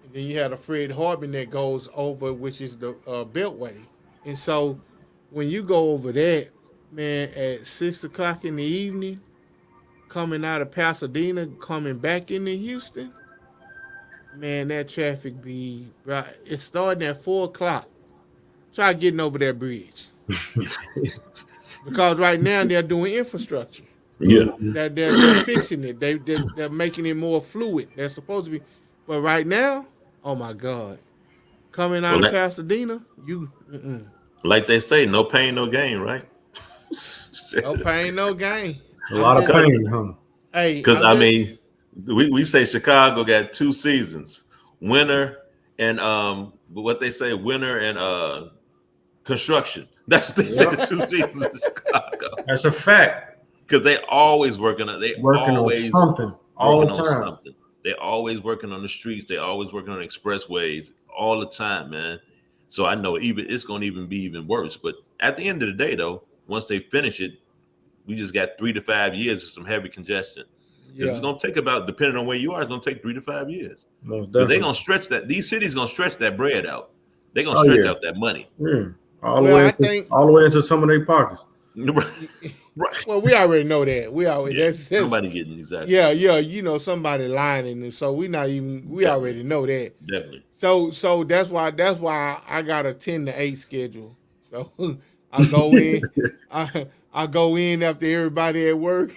Speaker 1: And then you have the Fred Harbin that goes over, which is the Beltway. And so when you go over that, man, at 6 o'clock in the evening, coming out of Pasadena, coming back into Houston, man, that traffic be right. It's starting at 4 o'clock. Try getting over that bridge because right now they're doing infrastructure.
Speaker 3: Yeah.
Speaker 2: Mhm.
Speaker 1: They're fixing it. They're making it more fluid. They're supposed to be, but right now, oh my God, coming out
Speaker 3: Well,
Speaker 1: of Pasadena, you
Speaker 3: like they say, no pain, no gain, right?
Speaker 1: no pain, no gain.
Speaker 2: A
Speaker 1: I'm
Speaker 2: lot of
Speaker 1: just,
Speaker 2: pain, huh?
Speaker 1: hey,
Speaker 3: Because
Speaker 1: I'm
Speaker 3: I
Speaker 1: just,
Speaker 3: mean, we say Chicago got two seasons, winter and what they say, winter and construction. That's what they say, the
Speaker 2: Yep.
Speaker 3: two seasons in Chicago.
Speaker 2: That's a fact.
Speaker 3: Because they always working on, they
Speaker 2: Working on
Speaker 3: always
Speaker 2: something all
Speaker 3: working
Speaker 2: the
Speaker 3: on
Speaker 2: time.
Speaker 3: something. They always working on the streets. They always working on expressways all the time, man. So I know even it's gonna even be even worse. But at the end of the day, though, once they finish it, we just got 3 to 5 years of some heavy congestion. Because it's
Speaker 1: yeah,
Speaker 3: gonna take about, depending on where you are, it's gonna take 3 to 5 years.
Speaker 2: Most
Speaker 3: Because they're
Speaker 2: definitely.
Speaker 3: gonna stretch that. These cities gonna stretch that bread out. They're gonna
Speaker 2: Oh
Speaker 3: stretch
Speaker 2: yeah.
Speaker 3: out that money.
Speaker 2: Yeah.
Speaker 1: well, I think,
Speaker 2: All the way into some of their pockets.
Speaker 3: Right.
Speaker 1: well, we already know that. We already
Speaker 3: Yeah.
Speaker 1: that's
Speaker 3: Somebody getting exactly.
Speaker 1: yeah, yeah. You know, somebody lying, and so we
Speaker 3: Definitely.
Speaker 1: already know that.
Speaker 3: Definitely.
Speaker 1: So that's why I got a 10 to 8 schedule. So I go in, I go in after everybody at work,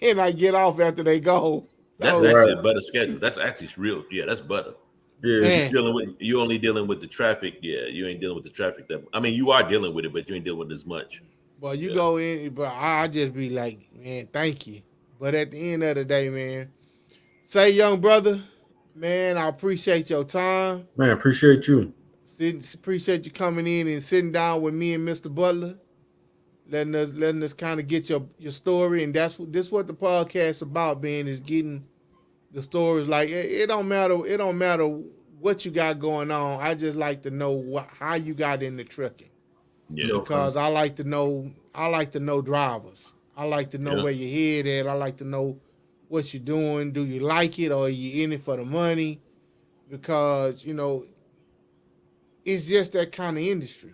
Speaker 1: and I get off after they go.
Speaker 3: That's
Speaker 1: So
Speaker 3: actually a
Speaker 2: Right.
Speaker 3: better schedule. That's actually real. Yeah, that's better.
Speaker 2: Yeah.
Speaker 3: Because
Speaker 1: man,
Speaker 3: you only dealing with the traffic. Yeah, you ain't dealing with the traffic that, I mean, you are dealing with it, but you ain't dealing with it as much.
Speaker 1: well you
Speaker 3: Yeah.
Speaker 1: go in, but I just be like, man, thank you. But at the end of the day, man, say young brother, man, I appreciate your time.
Speaker 2: Man, appreciate you.
Speaker 1: Appreciate you coming in and sitting down with me and Mr. Butler, letting us kind of get your story, and what the podcast about, being is getting the stories. Like it don't matter what you got going on. I just like to know how you got into trucking,
Speaker 3: Yeah.
Speaker 2: Okay.
Speaker 1: because I like to know drivers. I like to know
Speaker 3: Yeah.
Speaker 1: where your head at. I like to know what you're doing. Do you like it, or are you in it for the money? Because it's just that kind of industry.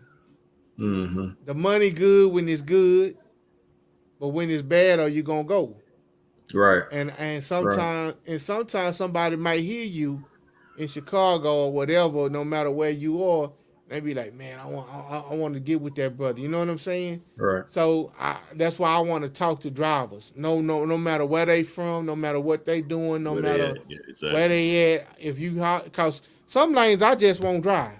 Speaker 2: Mm-hmm.
Speaker 1: The money good when it's good, but when it's bad, are you gonna go?
Speaker 2: Right.
Speaker 1: And
Speaker 2: Right.
Speaker 1: sometimes somebody might hear you in Chicago or whatever, no matter where you are, they be like, man, I want to get with that brother. You know what I'm saying?
Speaker 2: Right.
Speaker 1: So that's why I want to talk to drivers. No matter where they from, no matter what they doing, no
Speaker 3: Where they
Speaker 1: matter
Speaker 3: at? Yeah,
Speaker 1: where
Speaker 3: exactly.
Speaker 1: they at. If you Because some lanes I just won't drive.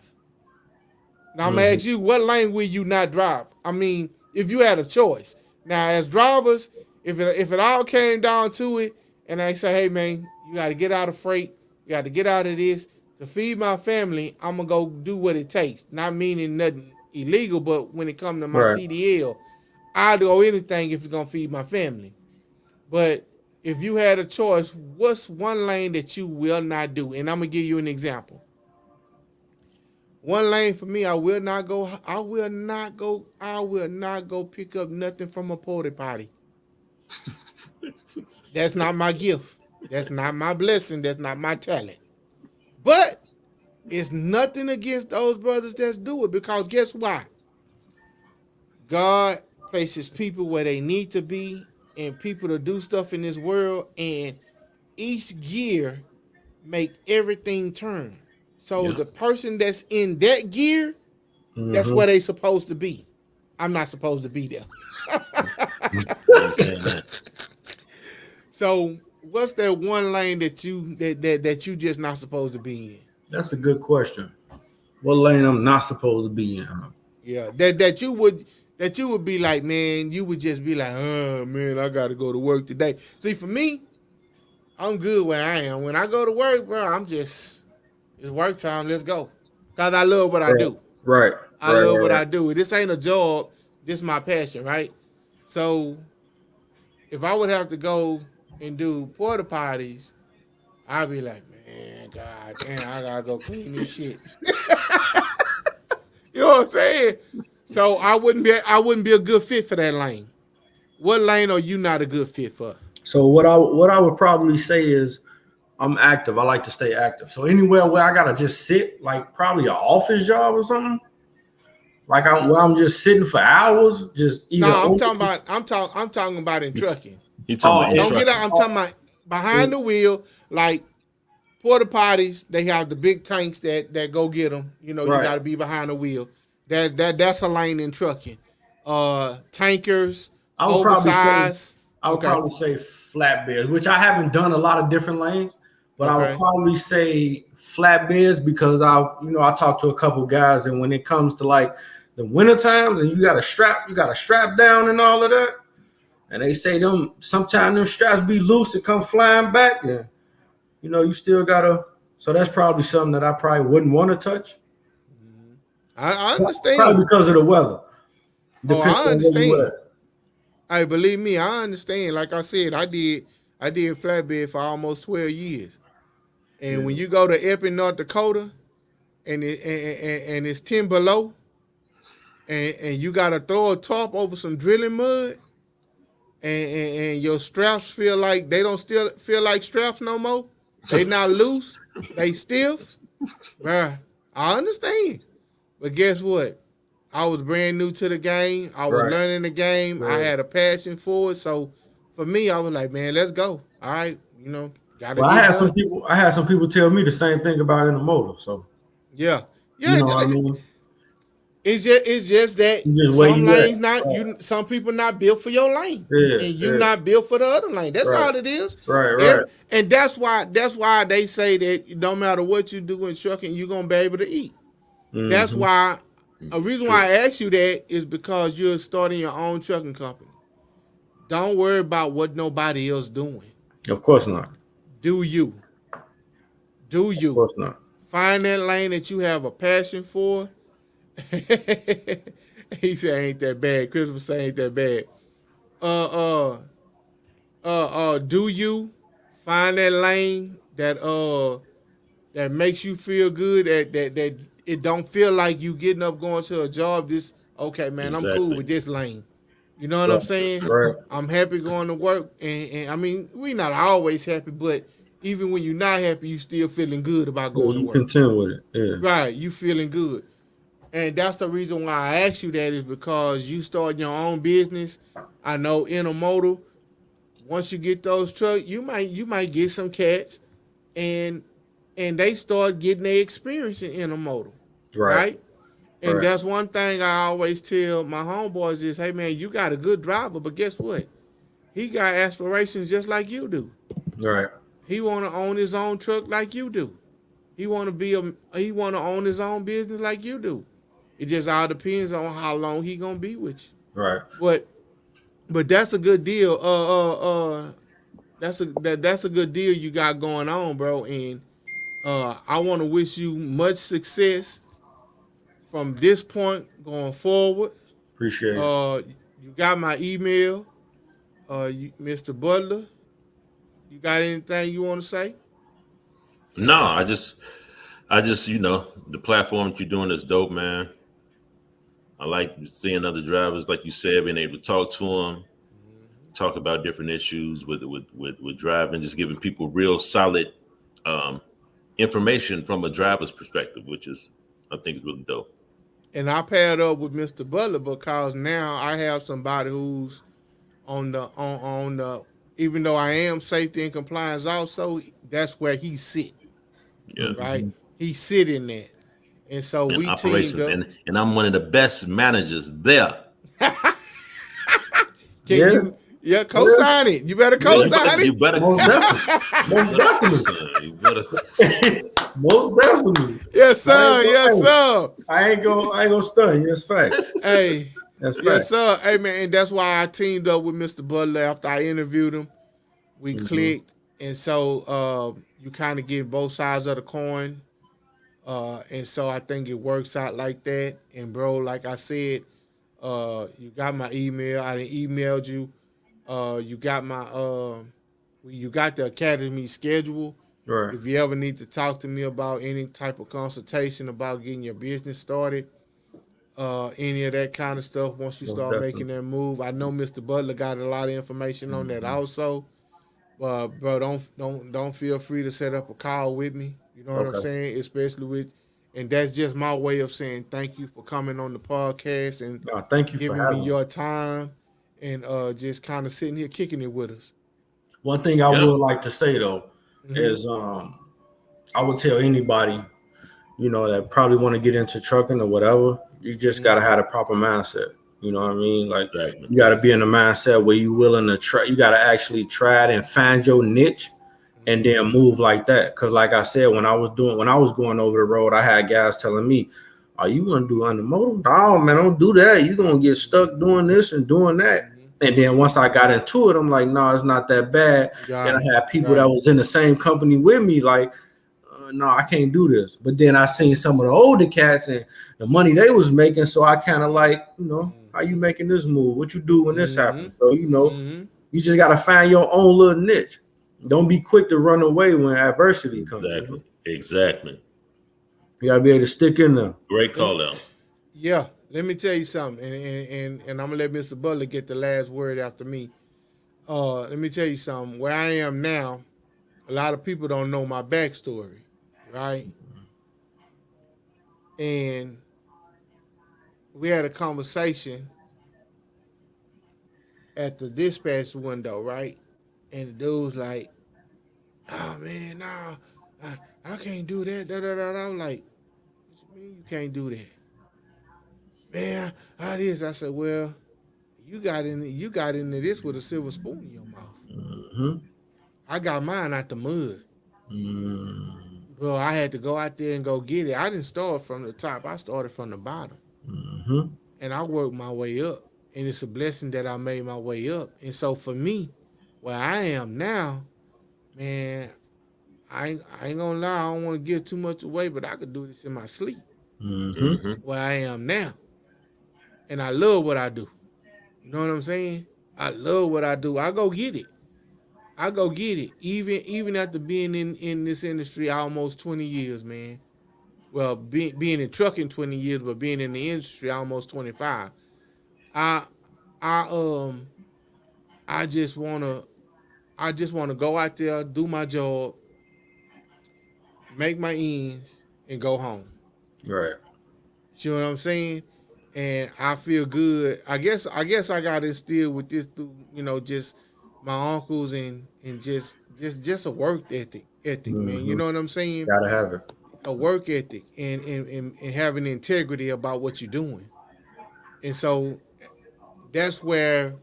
Speaker 1: Now I'm gonna
Speaker 2: Mm-hmm.
Speaker 1: ask you, what lane will you not drive? I mean, if you had a choice. Now, as drivers, if it all came down to it, and they say, hey man, you got to get out of freight, you got to get out of this to feed my family, I'm gonna go do what it takes. Not meaning nothing illegal, but when it comes to my
Speaker 2: Right.
Speaker 1: CDL, I'd go anything if it's gonna feed my family. But if you had a choice, what's one lane that you will not do? And I'm gonna give you an example. One lane for me, I will not go. I will not go. I will not go pick up nothing from a porta potty. That's not my gift. That's not my blessing. That's not my talent. But it's nothing against those brothers that do it, because guess why? God places people where they need to be, and people to do stuff in this world, and each gear make everything turn. So
Speaker 3: Yeah.
Speaker 1: the person that's in that gear, that's
Speaker 2: Mm-hmm.
Speaker 1: where they supposed to be. I'm not supposed to be there.
Speaker 3: I understand that.
Speaker 1: So what's that one lane that you just not supposed to be in?
Speaker 2: That's a good question. What lane I'm not supposed to be in? Huh?
Speaker 1: Yeah, that you would be like, man, you would just be like, oh man, I gotta go to work today. See, for me, I'm good where I am. When I go to work, bro, it's work time. Let's go, cause I love what I
Speaker 2: Right.
Speaker 1: do.
Speaker 2: Right.
Speaker 1: I
Speaker 2: Right.
Speaker 1: love
Speaker 2: Right.
Speaker 1: what
Speaker 2: Right.
Speaker 1: I do. This ain't a job. This is my passion, right? So if I would have to go and do porta potties, I'd be like, man, god damn, I gotta go clean this shit. You know what I'm saying? So I wouldn't be a good fit for that lane. What lane are you not a good fit for?
Speaker 2: So what I would probably say is I'm active. I like to stay active. So anywhere where I gotta just sit, like probably an office job or something, like where I'm just sitting for hours, just
Speaker 1: No,
Speaker 2: either.
Speaker 1: I'm talking about in trucking.
Speaker 3: He talking about
Speaker 1: Don't get out.
Speaker 3: instruction.
Speaker 1: I'm talking about behind the wheel, like porta potties. They have the big tanks that go get them. You know, you
Speaker 2: Right.
Speaker 1: got to be behind the wheel. That's a lane in trucking. Tankers,
Speaker 2: I would probably say
Speaker 1: oversized.
Speaker 2: I would
Speaker 1: Okay,
Speaker 2: probably say flatbeds, which I haven't done a lot of different lanes, but I would
Speaker 1: okay.
Speaker 2: probably say flatbeds because I talked to a couple guys, and when it comes to like the winter times and you got to strap down and all of that, and they say sometimes them straps be loose and come flying back, and you still gotta. So that's probably something that I probably wouldn't want to touch.
Speaker 1: I
Speaker 2: Probably
Speaker 1: understand.
Speaker 2: because of the weather.
Speaker 1: Oh,
Speaker 2: Depends
Speaker 1: I
Speaker 2: on where you
Speaker 1: understand.
Speaker 2: at.
Speaker 1: Hey, believe me, I understand. Like I said, I did flatbed for almost 12 years. And when
Speaker 2: Yeah.
Speaker 1: you go to Epping, North Dakota, and it's 10 below, and you gotta throw a tarp over some drilling mud, and your straps feel like they don't still feel like straps no more. They not loose, they stiff, bruh. I understand, but guess what? I was brand new to the game. I was
Speaker 2: Right.
Speaker 1: learning the game. I
Speaker 2: Right.
Speaker 1: had a passion for it. So for me, I was like, man, let's go. All right, gotta
Speaker 2: Well, I
Speaker 1: get
Speaker 2: had some
Speaker 1: done.
Speaker 2: people. I had some people tell me the same thing about intermodal. So
Speaker 1: Yeah,
Speaker 2: you
Speaker 1: yeah.
Speaker 2: know, what I mean,
Speaker 1: It's just that
Speaker 2: you just where
Speaker 1: some
Speaker 2: you at.
Speaker 1: lanes not
Speaker 2: Right.
Speaker 1: you. Some people not built for your lane,
Speaker 2: Yeah,
Speaker 1: and you
Speaker 2: yeah,
Speaker 1: not built for the other lane. That's
Speaker 2: right,
Speaker 1: all it is.
Speaker 2: right, right.
Speaker 1: And that's why they say that no matter what you do in trucking, you're gonna be able to eat. That's
Speaker 2: Mm-hmm.
Speaker 1: why a reason
Speaker 3: True.
Speaker 1: why I asked you that is because you're starting your own trucking company. Don't worry about what nobody else doing.
Speaker 2: Of course not.
Speaker 1: Do you? Do
Speaker 2: Of
Speaker 1: you?
Speaker 2: course not.
Speaker 1: Find that lane that you have a passion for. He said ain't that bad. Christopher said ain't that bad. Uh uh do you find that lane that makes you feel good, that it don't feel like you getting up going to a job, this okay, man, I'm cool
Speaker 3: Exactly.
Speaker 1: with this lane. You know what I'm
Speaker 2: Right,
Speaker 1: saying?
Speaker 2: right.
Speaker 1: I'm happy going to work, and I mean, we not always happy, but even when you're not happy, you still feeling good about
Speaker 2: Yeah,
Speaker 1: going to
Speaker 2: you
Speaker 1: work.
Speaker 2: contend with it. Yeah.
Speaker 1: Right, you feeling good. And that's the reason why I asked you that, is because you start your own business. I know intermodal. Once you get those trucks, you might get some cats, and they start getting their experience in intermodal,
Speaker 2: Right,
Speaker 1: right? And
Speaker 2: right,
Speaker 1: that's one thing I always tell my homeboys is, hey man, you got a good driver, but guess what? He got aspirations just like you do.
Speaker 2: right,
Speaker 1: He want to own his own truck like you do. He want to own his own business like you do. It just all depends on how long he gonna be with you.
Speaker 2: right.
Speaker 1: But that's a good deal. That's a good deal you got going on, bro. And I want to wish you much success from this point going forward.
Speaker 2: Appreciate it.
Speaker 1: You got my email, Mr. Butler. You got anything you want to say?
Speaker 3: No, I just, the platform that you're doing is dope, man. I like seeing other drivers, like you said, being able to talk to them, talk about different issues with driving, just giving people real solid um, information from a driver's perspective, which is, I think, is really dope.
Speaker 1: And I paired up with Mr. Butler because now I have somebody who's on the, even though I am safety and compliance also, that's where he sit,
Speaker 3: Yeah,
Speaker 1: right?
Speaker 2: Mm-hmm.
Speaker 1: He sit in that. And so
Speaker 3: and
Speaker 1: we teamed
Speaker 3: operations,
Speaker 1: up.
Speaker 3: and I'm one of the best managers there.
Speaker 1: Can
Speaker 2: Yeah,
Speaker 1: you, yeah,
Speaker 2: yeah,
Speaker 1: co-sign it. You better
Speaker 3: Yeah,
Speaker 1: co-sign
Speaker 3: you
Speaker 1: it.
Speaker 3: better,
Speaker 2: most definitely, most
Speaker 3: you better.
Speaker 2: definitely, most definitely.
Speaker 1: Yes,
Speaker 2: I ain't
Speaker 1: sir.
Speaker 2: gonna,
Speaker 1: Yes,
Speaker 2: hey,
Speaker 1: sir.
Speaker 2: I ain't gonna stun. That's facts.
Speaker 1: Hey,
Speaker 2: That's
Speaker 1: yes,
Speaker 2: facts.
Speaker 1: sir. Hey, man, and that's why I teamed up with Mr. Butler after I interviewed him. We
Speaker 2: Mm-hmm.
Speaker 1: clicked, and so you kind of get both sides of the coin. And so I think it works out like that. And bro, like I said, you got my email. I done emailed you. You got you got the academy schedule.
Speaker 2: Right.
Speaker 1: If you ever need to talk to me about any type of consultation about getting your business started, any of that kind of stuff once you
Speaker 2: Most
Speaker 1: start
Speaker 2: definitely.
Speaker 1: making that move. I know Mr. Butler got a lot of information on that also. But bro, don't feel free to set up a call with me. You know what I'm
Speaker 2: Okay.
Speaker 1: saying? Especially with, and that's just my way of saying thank you for coming on the podcast and
Speaker 2: Thank you for
Speaker 1: giving me
Speaker 2: having me.
Speaker 1: your time and just kind of sitting here kicking it with us.
Speaker 2: One thing I
Speaker 3: Yeah.
Speaker 2: would like to say though
Speaker 1: Mm-hmm.
Speaker 2: is I would tell anybody, that probably want to get into trucking or whatever, you just
Speaker 1: Mm-hmm.
Speaker 2: gotta have the proper mindset. You know what I mean? Like
Speaker 3: Exactly.
Speaker 2: you gotta be in a mindset where you willing to try. You gotta actually try it and find your niche, and then move like that. Cause like I said, when I was going over the road, I had guys telling me, "Are you gonna do intermodal? No, man, don't do that. You're gonna get stuck doing this and doing that."
Speaker 1: Mm-hmm.
Speaker 2: And then once I got into it, I'm like, no, it's not that bad. Then
Speaker 1: Got
Speaker 2: I
Speaker 1: it.
Speaker 2: had people that
Speaker 1: Got it.
Speaker 2: was in the same company with me, like, no, I can't do this. But then I seen some of the older cats and the money they was making, so I kind of like, how you
Speaker 1: Mm-hmm.
Speaker 2: making this move? What you do when this
Speaker 1: Mm-hmm.
Speaker 2: happens? So
Speaker 1: Mm-hmm.
Speaker 2: you just gotta find your own little niche. Don't be quick to run away when adversity comes.
Speaker 3: Exactly.
Speaker 2: You gotta be able to stick in there.
Speaker 3: Great
Speaker 1: Let me,
Speaker 3: call out.
Speaker 1: yeah, let me tell you something, and I'm gonna let Mr. Butler get the last word after me. Let me tell you something. Where I am now, a lot of people don't know my backstory, right? And we had a conversation at the dispatch window, right? And the dude's like, "Oh man, nah, I can't do that." Da da da da. I'm like, "What you mean you can't do that, man? How this?" I said, "Well, you got into this with a silver spoon in your mouth.
Speaker 2: Mm-hmm.
Speaker 1: I got mine out the mud,
Speaker 2: Mm-hmm.
Speaker 1: bro. I had to go out there and go get it. I didn't start from the top. I started from the bottom,
Speaker 2: Mm-hmm.
Speaker 1: and I worked my way up. And it's a blessing that I made my way up. And so for me, where I am now, man, I ain't gonna lie. I don't want to give too much away, but I could do this in my sleep.
Speaker 2: Mm-hmm.
Speaker 3: Mm-hmm.
Speaker 1: Where I am now, and I love what I do. You know what I'm saying? I love what I do. I go get it. I go get it. Even after being in this industry almost 20 years, man. Well, being in trucking 20 years, but being in the industry almost 25. I I I just wanna go out there, do my job, make my ends, and go home.
Speaker 2: Right.
Speaker 1: You know what I'm saying? And I feel good. I guess I got instilled with this through, just my uncles and just a work ethic, man. You
Speaker 2: Mm-hmm.
Speaker 1: know what I'm saying?
Speaker 2: Gotta have it.
Speaker 1: A work ethic and having integrity about what you're doing. And so that's where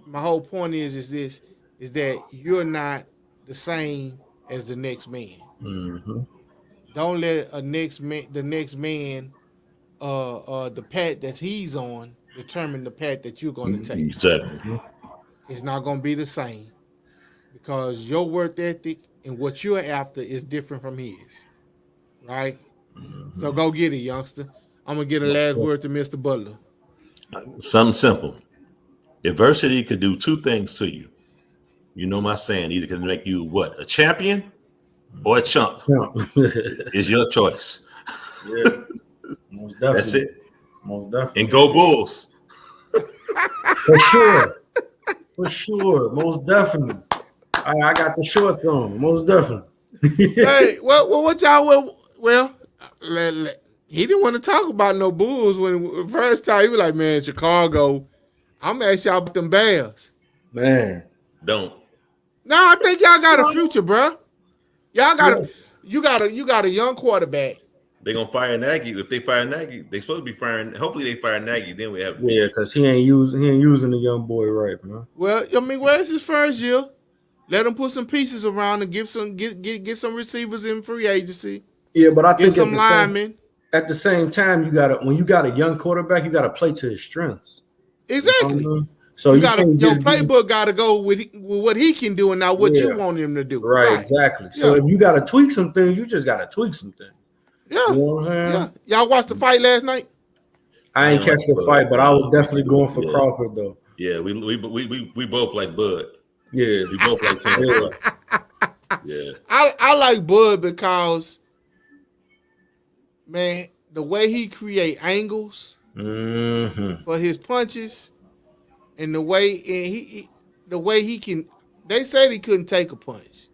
Speaker 1: my whole point is that you're not the same as the next man.
Speaker 2: Mm-hmm.
Speaker 1: Don't let the next man the path that he's on determine the path that you're going to take.
Speaker 3: Exactly.
Speaker 1: It's not going to be the same because your work ethic and what you're after is different from his, right? So go get it, youngster. I'm gonna get a last word to Mr. Butler.
Speaker 3: Something simple. Adversity could do two things to you. You know my saying, either can make you what? A champion or a chump.
Speaker 2: Yeah.
Speaker 3: Is your choice.
Speaker 2: Yeah. Most
Speaker 3: That's
Speaker 2: definitely.
Speaker 3: it.
Speaker 2: Most definitely.
Speaker 3: And go Bulls.
Speaker 2: For sure. For sure. Most definitely. I got the shorts on. Most definitely.
Speaker 1: Hey, well, what y'all? He didn't want to talk about no Bulls when the first time he was like, "Man, Chicago, I'm gonna ask y'all about them Bears."
Speaker 2: Man.
Speaker 3: Don't.
Speaker 1: No, I think y'all got a future, bro. Y'all got
Speaker 2: Yeah.
Speaker 1: a you got a young quarterback.
Speaker 3: They're gonna fire Nagy. If they fire Nagy, they supposed to be firing. Hopefully they fire Nagy. Then we have
Speaker 2: Yeah, because he ain't using the young boy right, man.
Speaker 1: Well, I mean, where's his first year? Let him put some pieces around and get some receivers in free agency.
Speaker 2: Yeah, but I
Speaker 1: Get
Speaker 2: think
Speaker 1: some linemen.
Speaker 2: at the same time, when you got a young quarterback, you gotta play to his strengths. You know what I
Speaker 1: Exactly.
Speaker 2: mean? So you can't
Speaker 1: Your
Speaker 2: just be
Speaker 1: playbook got to go with what he can do and not what you
Speaker 2: yeah,
Speaker 1: want him to do.
Speaker 2: right, exactly. So
Speaker 1: Yeah.
Speaker 2: if you gotta tweak some things, you just gotta tweak some things.
Speaker 1: Yeah.
Speaker 2: You know what I'm saying?
Speaker 1: Yeah. Y'all watched the fight last night?
Speaker 2: I ain't catch the fight, but I was definitely going for
Speaker 3: Yeah.
Speaker 2: Crawford though.
Speaker 3: Yeah, we both like Bud.
Speaker 2: Yeah,
Speaker 3: We both like Terrence
Speaker 2: yeah.
Speaker 3: Crawford. Yeah.
Speaker 1: I like Bud because, man, the way he create angles
Speaker 2: Mm-hmm.
Speaker 1: for his punches and the way the way he can. They said he couldn't take a punch.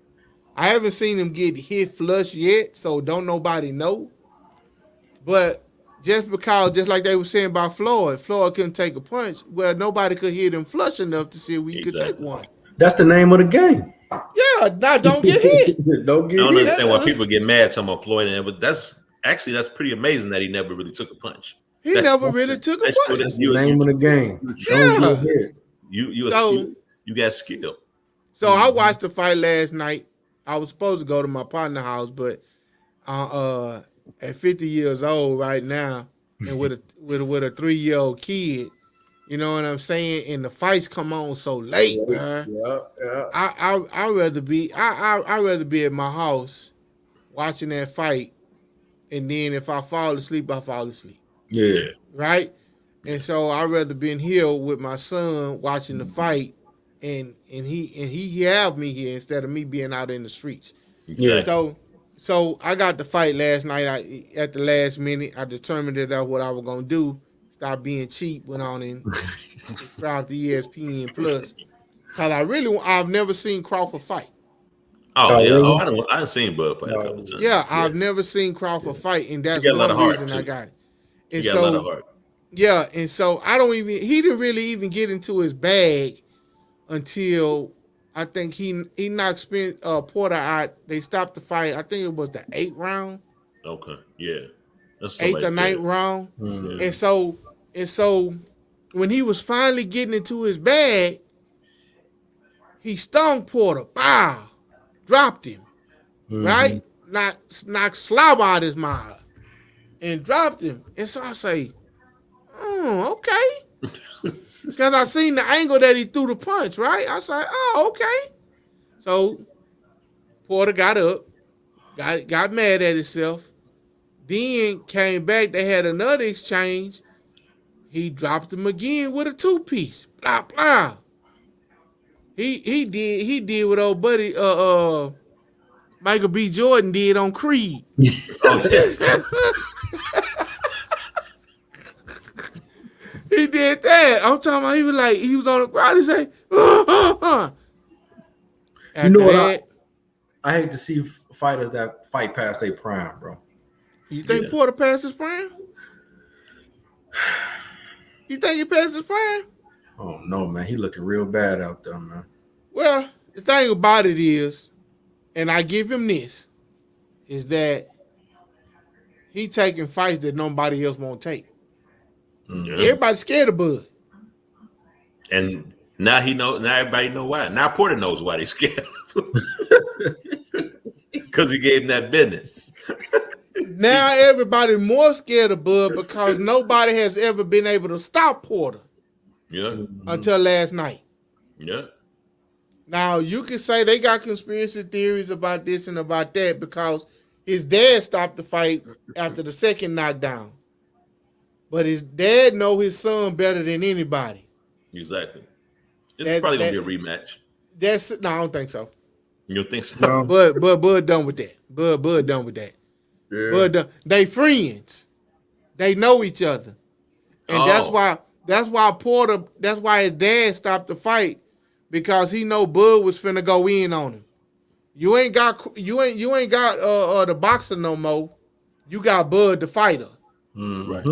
Speaker 1: I haven't seen him get hit flush yet, so don't nobody know. But just like they were saying about Floyd couldn't take a punch. Well, nobody could hit him flush enough to see if he could take
Speaker 3: Exactly.
Speaker 1: one.
Speaker 2: That's the name of the game.
Speaker 1: Yeah, now don't get hit.
Speaker 2: Don't
Speaker 3: I
Speaker 2: get
Speaker 3: don't
Speaker 2: hit.
Speaker 3: understand why people get mad talking about Floyd, but that's pretty amazing that he never really took a punch.
Speaker 1: He
Speaker 3: That's
Speaker 1: never really took a
Speaker 3: that's
Speaker 1: punch.
Speaker 2: That's the name of the game.
Speaker 1: Yeah.
Speaker 2: Don't get hit.
Speaker 3: You got skill.
Speaker 1: So I watched the fight last night. I was supposed to go to my partner's house, but at 50 years old right now, and with a 3-year-old kid, you know what I'm saying? And the fights come on so late, man.
Speaker 2: Yeah.
Speaker 1: I'd rather be at my house watching that fight, and then if I fall asleep, I fall asleep.
Speaker 2: Yeah.
Speaker 1: Right? And so I'd rather be in here with my son watching the fight, and he have me here instead of me being out in the streets.
Speaker 3: Exactly.
Speaker 1: So I got the fight last night. At the last minute, I determined that that's what I was gonna do. Stop being cheap. Went on and subscribed to ESPN Plus. Cause I've never seen Crawford fight.
Speaker 3: Oh yeah.
Speaker 2: Really?
Speaker 3: Oh, I done seen Bud fight a couple of times.
Speaker 1: Yeah, I've never seen Crawford fight, and that's
Speaker 3: He got a lot
Speaker 1: one
Speaker 3: of heart,
Speaker 1: reason I
Speaker 3: too.
Speaker 1: got it. And
Speaker 3: He got a lot of heart.
Speaker 1: yeah, and so he didn't really even get into his bag until I think he knocked Porter out. They stopped the fight. I think it was the 8th round.
Speaker 3: Okay. Yeah. That's
Speaker 1: 8th or 9th round.
Speaker 2: Mm-hmm.
Speaker 1: And so when he was finally getting into his bag, he stung Porter. Bow. Dropped him.
Speaker 2: Mm-hmm.
Speaker 1: Right? Knocked slob out his mouth. And dropped him. And so I say, okay. Because I seen the angle that he threw the punch, right? I said, okay. So Porter got up, got mad at himself, then came back. They had another exchange. He dropped him again with a 2-piece. Blah blah. He did what old buddy Michael B. Jordan did on Creed.
Speaker 3: Oh yeah.
Speaker 1: He did that. I'm talking about he was on the ground. He said,
Speaker 2: You know what? I hate to see fighters that fight past their prime, bro.
Speaker 1: You think Porter passed his prime? You think he passed his prime?
Speaker 2: Oh no, man. He looking real bad out there, man.
Speaker 1: Well, the thing about it is, and I give him this, is that he taking fights that nobody else won't take.
Speaker 3: Yeah.
Speaker 1: Everybody's scared of Bud.
Speaker 3: And now everybody know why. Now Porter knows why they scared of him. Because he gave him that business.
Speaker 1: Now everybody more scared of Bud because nobody has ever been able to stop Porter
Speaker 3: Yeah.
Speaker 1: until last night.
Speaker 3: Yeah.
Speaker 1: Now you can say they got conspiracy theories about this and about that because his dad stopped the fight after the second knockdown. But his dad know his son better than anybody.
Speaker 3: Exactly. It's probably gonna be a rematch.
Speaker 1: I don't think so.
Speaker 3: You don't think so?
Speaker 1: No. Bud done with that. Bud done with that.
Speaker 2: Yeah.
Speaker 1: Bud they friends. They know each other. And that's why his dad stopped the fight, because he know Bud was finna go in on him. You ain't got the boxer no more. You got Bud the fighter.
Speaker 2: Mm-hmm.
Speaker 3: Right.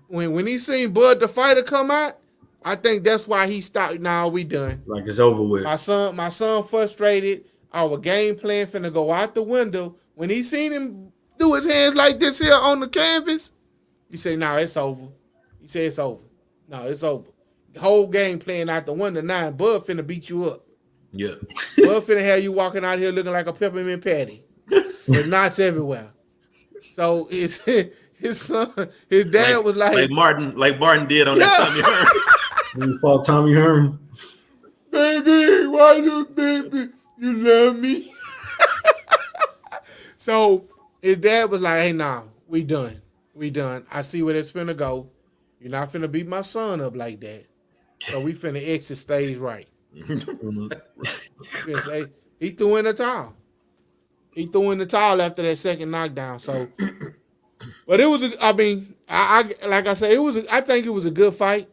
Speaker 1: When he seen Bud the fighter come out, I think that's why he stopped. Now we done.
Speaker 2: Like it's over with.
Speaker 1: My son frustrated. Our game plan finna go out the window. When he seen him do his hands like this here on the canvas, he said, "Nah, it's over." He said, "It's over. No, it's over." The whole game plan out the window now. Bud finna beat you up.
Speaker 3: Yeah.
Speaker 1: Bud finna have you walking out here looking like a peppermint patty with knots everywhere. So his son, his dad was like
Speaker 3: Martin did on that Tommy Hearn.
Speaker 2: When you fought Tommy Hearn.
Speaker 1: "Baby, why you think you love me?" So his dad was like, "Hey, nah, we done. I see where it's finna go. You're not finna beat my son up like that. So we finna exit stage right." He threw in the towel. He threw in the towel after that second knockdown. So But it was I mean, I like I said, I think it was a good fight.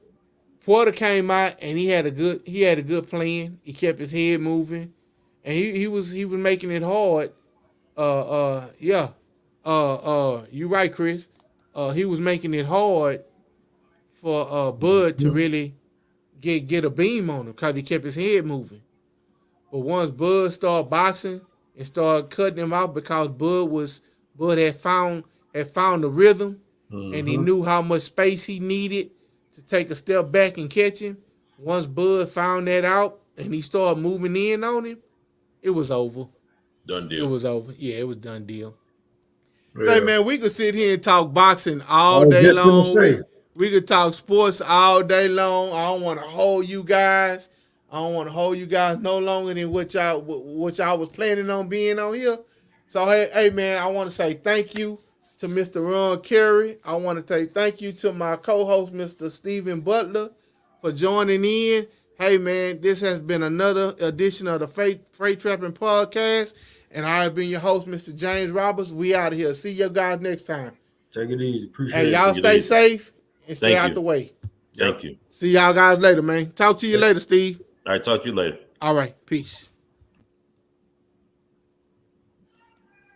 Speaker 1: Porter came out and he had a good plan. He kept his head moving, and he was making it hard. Yeah. You right, Chris. He was making it hard for Bud to really get a beam on him because he kept his head moving. But once Bud started boxing and started cutting him out because Bud had found the rhythm, and he knew how much space he needed to take a step back and catch him. Once Bud found that out and he started moving in on him, it was over.
Speaker 3: Done deal.
Speaker 1: It was over. Yeah, it was done deal.
Speaker 2: Yeah.
Speaker 1: Say, man, we could sit here and talk boxing all
Speaker 2: I was
Speaker 1: day
Speaker 2: just gonna
Speaker 1: long.
Speaker 2: say.
Speaker 1: We could talk sports all day long. I don't want to hold you guys. I don't want to hold you guys no longer than what y'all was planning on being on here. So hey man, I want to say thank you to Mr. Ron Carey. I want to say thank you to my co-host, Mr. Stephen Butler, for joining in. Hey man, this has been another edition of the Freight Trapping Podcast, and I have been your host, Mr. James Roberts. We out of here. See you guys next time.
Speaker 2: Take it easy. Appreciate it.
Speaker 1: Hey, y'all stay safe and stay out the way.
Speaker 3: Thank you.
Speaker 1: See y'all guys later, man. Talk to you later, Steve.
Speaker 3: All right, talk to you later.
Speaker 1: All right, peace.